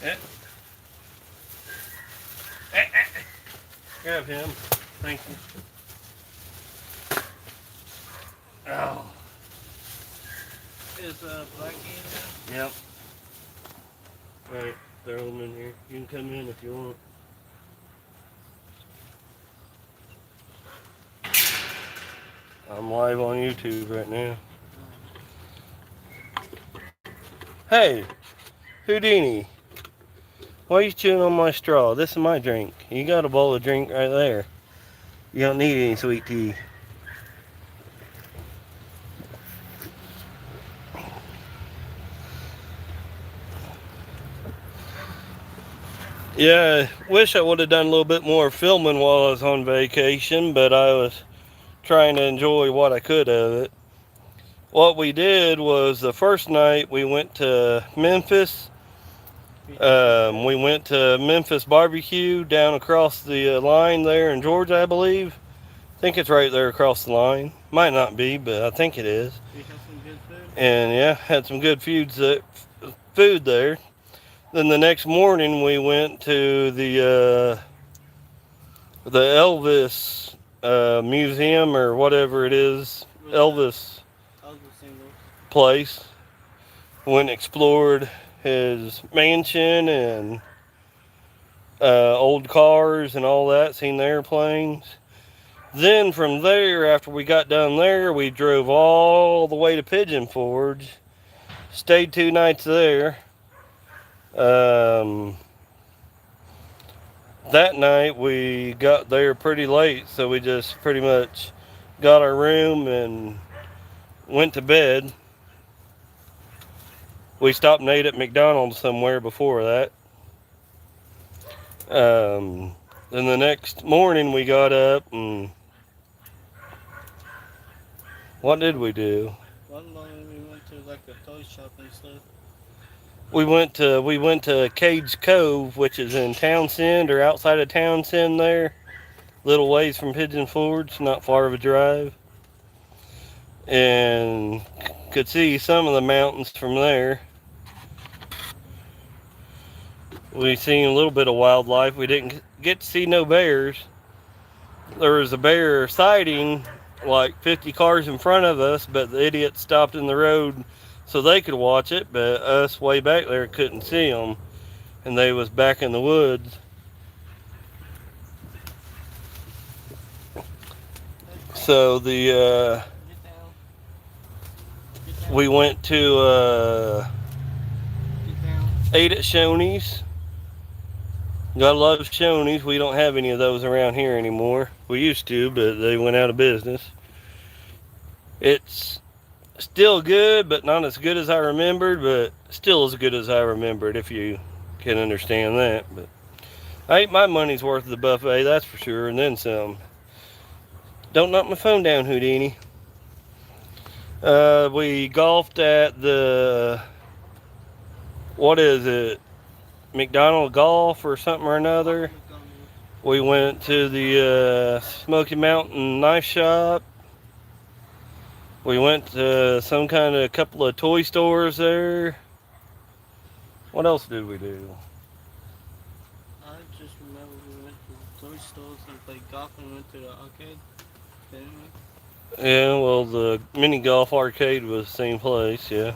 Eh. Grab him. Thank you. Oh. Is Blackie in Yep. Alright, throw them in here. You can come in if you want. I'm live on YouTube right now. Hey, Houdini. Why are you chewing on my straw? This is my drink. You got a bowl of drink right there. You don't need any sweet tea. Yeah, wish I would have done a little bit more filming while I was on vacation, but I was trying to enjoy what I could of it. What we did was the first night we went to Memphis. We went to Memphis Barbecue down across the line there in Georgia, I believe. I think it's right there across the line. Might not be, but I think it is. We have some good food. And yeah, had some good food there. Then the next morning we went to the Elvis museum or whatever it is, Elvis place. Went and explored his mansion and old cars and all that, seen the airplanes. Then from there, after we got done there, we drove all the way to Pigeon Forge, stayed 2 nights there. That night we got there pretty late, so we just pretty much got our room and went to bed. We stopped and ate at McDonald's somewhere before that. Then the next morning we got up and what did we do? One morning we went to like a toy shop and stuff. We went to Cage Cove, which is in Townsend or outside of Townsend there. Little ways from Pigeon Forge, not far of a drive. And could see some of the mountains from there. We seen a little bit of wildlife. We didn't get to see no bears. There was a bear sighting like 50 cars in front of us, but the idiot stopped in the road so they could watch it, but us way back there couldn't see them, and they was back in the woods. So we went to ate at Shoney's. Gotta love Shoney's. We don't have any of those around here anymore. We used to, but they went out of business. It's still good, but not as good as I remembered, but still as good as I remembered, if you can understand that. But I ate my money's worth of the buffet, that's for sure, and then some. Don't knock my phone down, Houdini. We golfed at the, what is it, McDonald Golf or something or another. We went to the Smoky Mountain Knife Shop. We went to some kind of couple of toy stores there. What else did we do? I just remember we went to the toy stores and played golf and went to the arcade. Didn't we? Yeah, well, the mini golf arcade was the same place, yeah.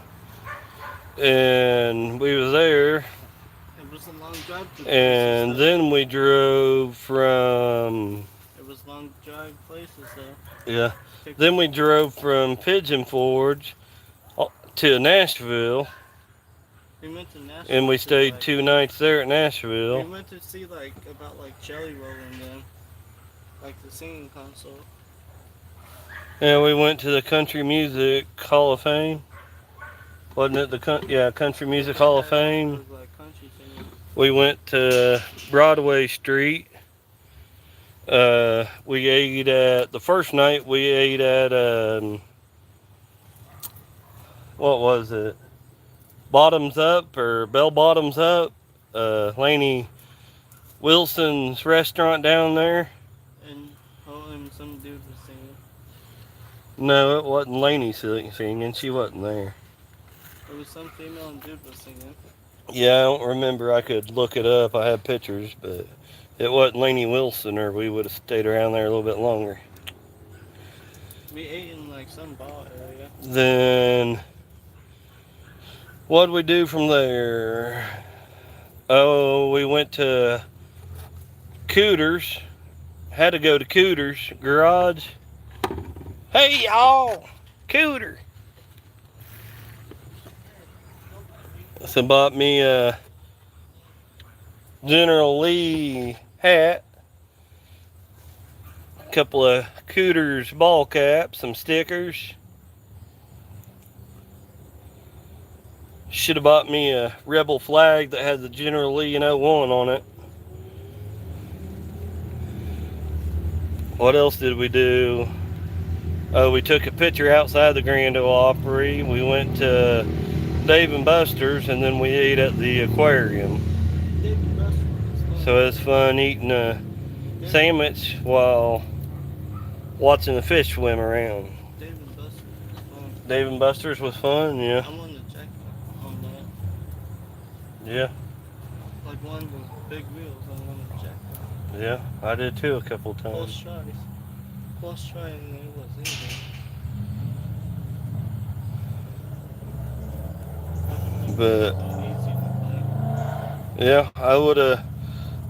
And we was there, It was a long drive to and places. then we drove from, It was long drive places though. yeah, then we drove from Pigeon Forge to Nashville, We went to Nashville. and we to, stayed like, 2 nights there at We Nashville. went to see about Jelly Roll and them, like the singing console. And we went to the Country Music Hall of Fame. Wasn't it the Country Music Hall of Fame? It was like country singing. We went to Broadway Street. We ate at the first night. We ate at what was it? Bottoms Up or Bell Bottoms Up, Laney Wilson's restaurant down there. And some dude was singing. No, it wasn't Laney singing. She wasn't there. It was some female and dude was singing. Yeah, I don't remember. I could look it up. I have pictures, but it wasn't Laney Wilson, or we would have stayed around there a little bit longer. We ate in like some bar area. Then, what'd we do from there? Oh, we went to Cooter's. Had to go to Cooter's Garage. Hey, y'all! Cooter! So bought me a General Lee hat, a couple of Cooter's ball caps, some stickers. Should have bought me a Rebel flag that had the General Lee in 01 on it. What else did we do? Oh, we took a picture outside the Grand Ole Opry. We went to Dave & Buster's, and then we ate at the aquarium. David Buster was fun. So it's fun eating a sandwich while watching the fish swim around. David Buster was fun. Dave & Buster's was fun, yeah. I wanted to check on that. Yeah, Like one with big wheels. I wanted to check on. yeah. I did too a couple First times. tries. First try and it was anything. But Easy to play. yeah, I would have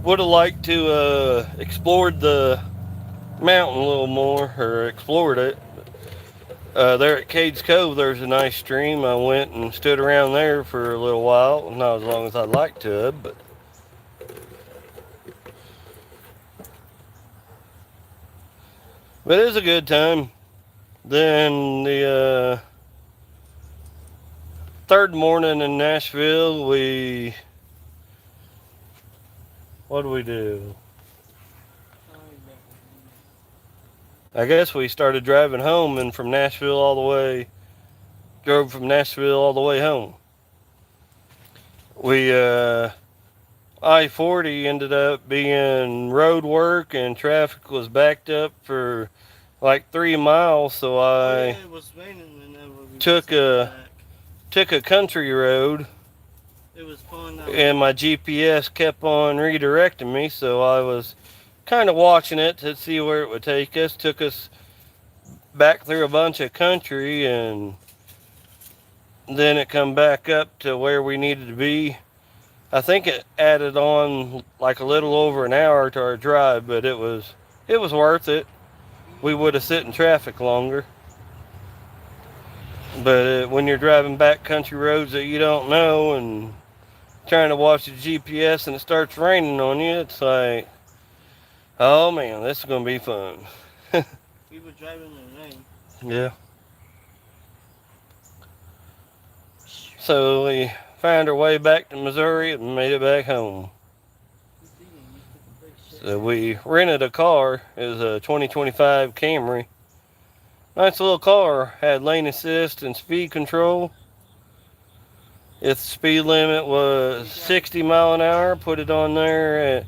liked to explored the mountain a little more, or explored it. There at Cades Cove, there's a nice stream. I went and stood around there for a little while, not as long as I'd like to have, but it is a good time. Then the third morning in Nashville, what do we do? I guess we started driving home, and drove from Nashville all the way home. We I-40 ended up being road work, and traffic was backed up for like 3 miles, so It was raining whenever we took came back. took a country road, It was pouring out. and my GPS kept on redirecting me, so I was kind of watching it to see where it would take us. Took us back through a bunch of country, and then it come back up to where we needed to be. I think it added on like a little over an hour to our drive, but it was worth it. We would have sit in traffic longer. But when you're driving back country roads that you don't know and trying to watch the GPS and it starts raining on you, it's like, oh man, this is going to be fun. We were driving in the rain. Yeah. So we found our way back to Missouri and made it back home. So we rented a car. It was a 2025 Camry. Nice little car. Had lane assist and speed control. If the speed limit was 60 mile an hour, put it on there at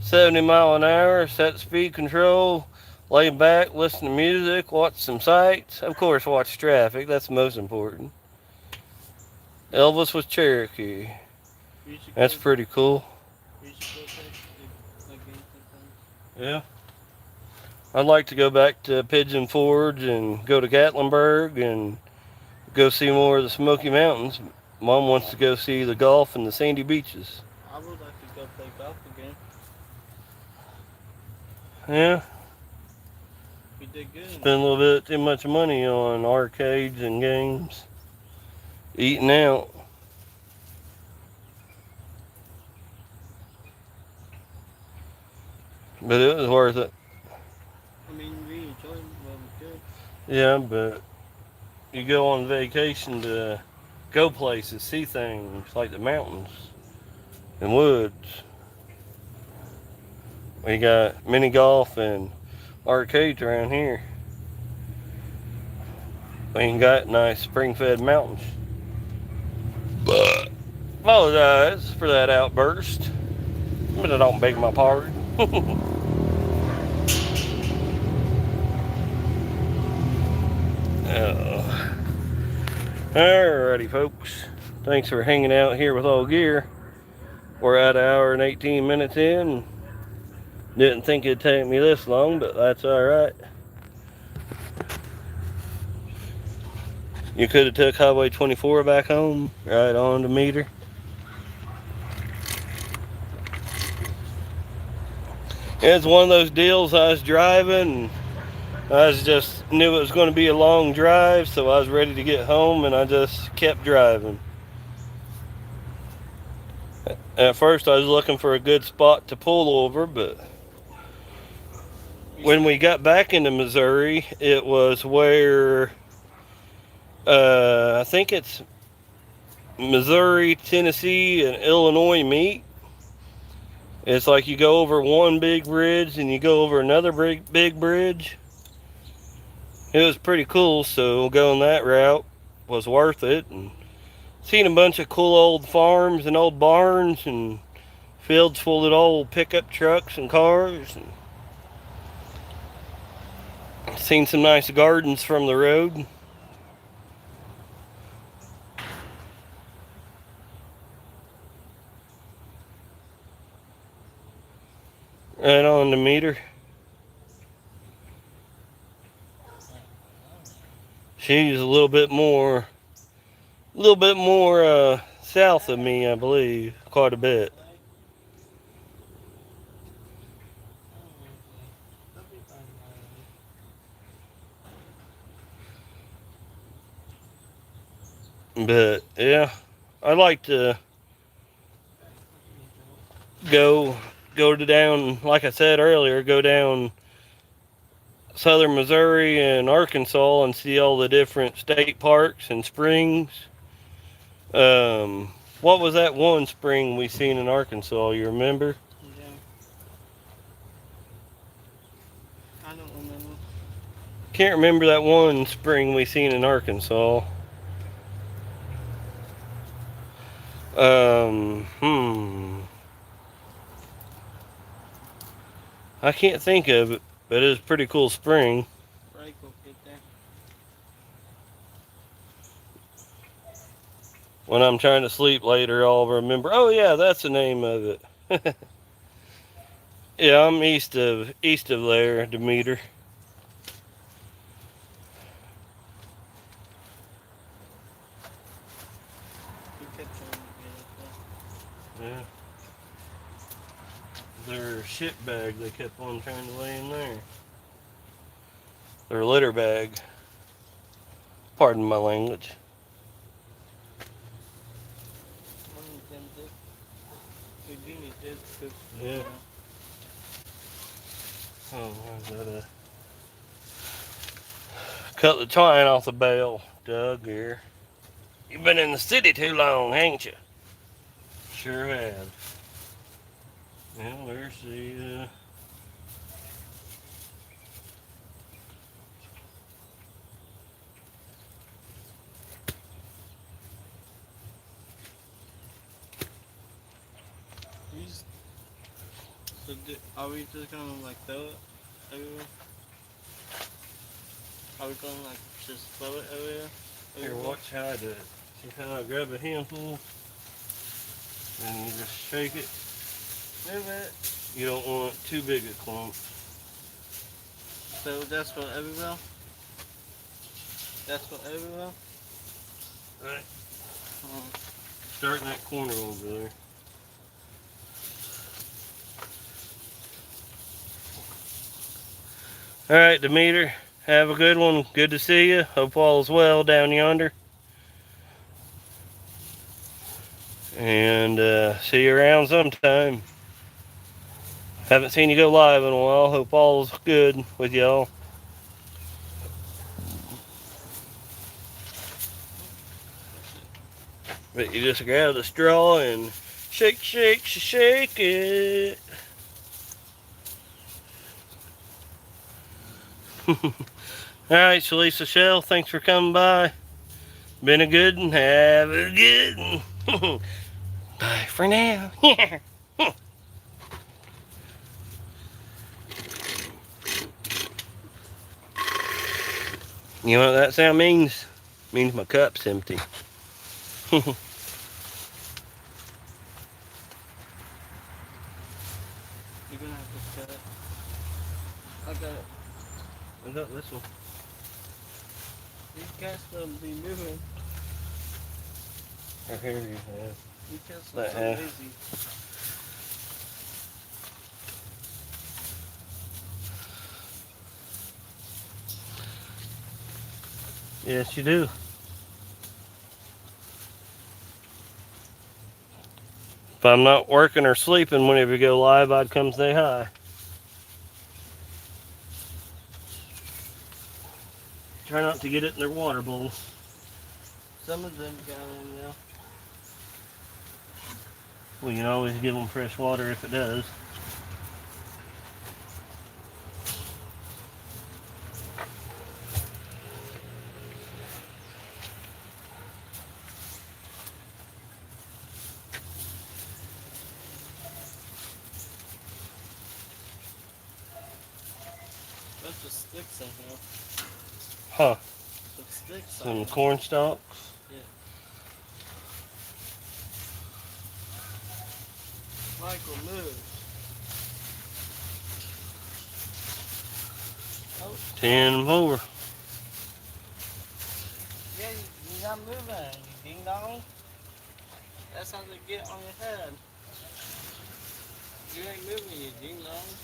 70 mile an hour, set speed control. lay back, listen to music, watch some sights. Of course, watch traffic. That's most important. Elvis with Cherokee. We should That's go. pretty cool. We should go back again sometime. Yeah. I'd like to go back to Pigeon Forge and go to Gatlinburg and go see more of the Smoky Mountains. Mom wants to go see the Gulf and the sandy beaches. I would like to go play golf again. Yeah, We did good. spend a little bit too much money on arcades and games. Eating out. But it was worth it. I mean, we enjoyed it while we could. Yeah, but you go on vacation to go places, see things like the mountains and woods. We got mini golf and arcades around here. We ain't got nice spring-fed mountains. But apologize for that outburst, but I don't beg my pardon. Oh. Alrighty, folks. Thanks for hanging out here with All Gear. We're at an hour and 18 minutes in. Didn't think it'd take me this long, but that's alright. You could have took Highway 24 back home, right on the meter. It's one of those deals. I was driving, I just knew it was going to be a long drive, so I was ready to get home, and I just kept driving. At first, I was looking for a good spot to pull over, but when we got back into Missouri, it was where I think it's Missouri, Tennessee, and Illinois meet. It's like you go over one big bridge and you go over another big bridge. It was pretty cool, so going that route was worth it. And seen a bunch of cool old farms and old barns and fields full of old pickup trucks and cars. And seen some nice gardens from the road. Right on the meter. She's a little bit more south of me, I believe, quite a bit. But yeah, I like to go to down, like I said earlier, go down southern Missouri and Arkansas and see all the different state parks and springs. What was that one spring we seen in Arkansas? You remember? Yeah. I don't remember. Can't remember that one spring we seen in Arkansas. I can't think of it, but it was a pretty cool spring. Right, go get there. When I'm trying to sleep later, I'll remember, oh yeah, that's the name of it. Yeah, I'm east of there, Demeter. We kept trying to get up Yeah. Their shit bag they kept on trying to lay in there. Their litter bag. Pardon my language. there. One of them did. Houdini did cook. Yeah. Oh, where's that at? Cut the twine off the bell, Doug, here. You've been in the city too long, ain't you? Sure have. Well, there's the, So are we just gonna like throw it everywhere? Are we going like just throw it over Here, there? watch how I do it. See how I grab a handful, and you just shake it. Move it. You don't want too big a clump. So that's for everywhere? That's for everywhere? Right. Oh. Start in that corner over there. All right, Demeter. Have a good one. Good to see you. Hope all is well down yonder. And see you around sometime. Haven't seen you go live in a while. Hope all's good with y'all. But you just grab the straw and shake, shake, shake it. Alright, Shalisa Shell, thanks for coming by. Been a good one. Have a good one. Bye for now. You know what that sound means? It means my cup's empty. You're gonna have to cut it. I got it. I got this one. You can't still be moving. Right here you have. You can't still That so half. lazy. Yes, you do. If I'm not working or sleeping whenever you go live, I'd come say hi. Try not to get it in their water bowl. Some of them got in there. Well, you can always give them fresh water if it does. Bunch of sticks in here. Huh. Some sticks on Some here. corn stalks. Michael, move. Oh, 10 more. yeah, you're not moving, you ding dong. That's how they get on your head. You ain't moving, you ding dong.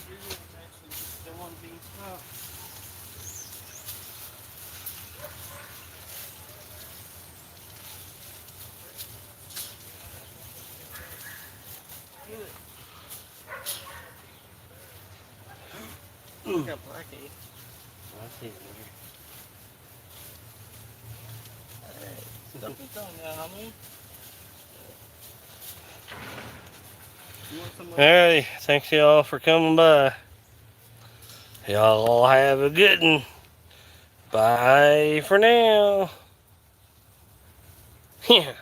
You actually just don't want being stuck. Get it. Look at Blackie. I see it Hey, don't be throwing that on me. You want some more? Alrighty, thanks y'all for coming by. Y'all have a good one. Bye for now. Yeah.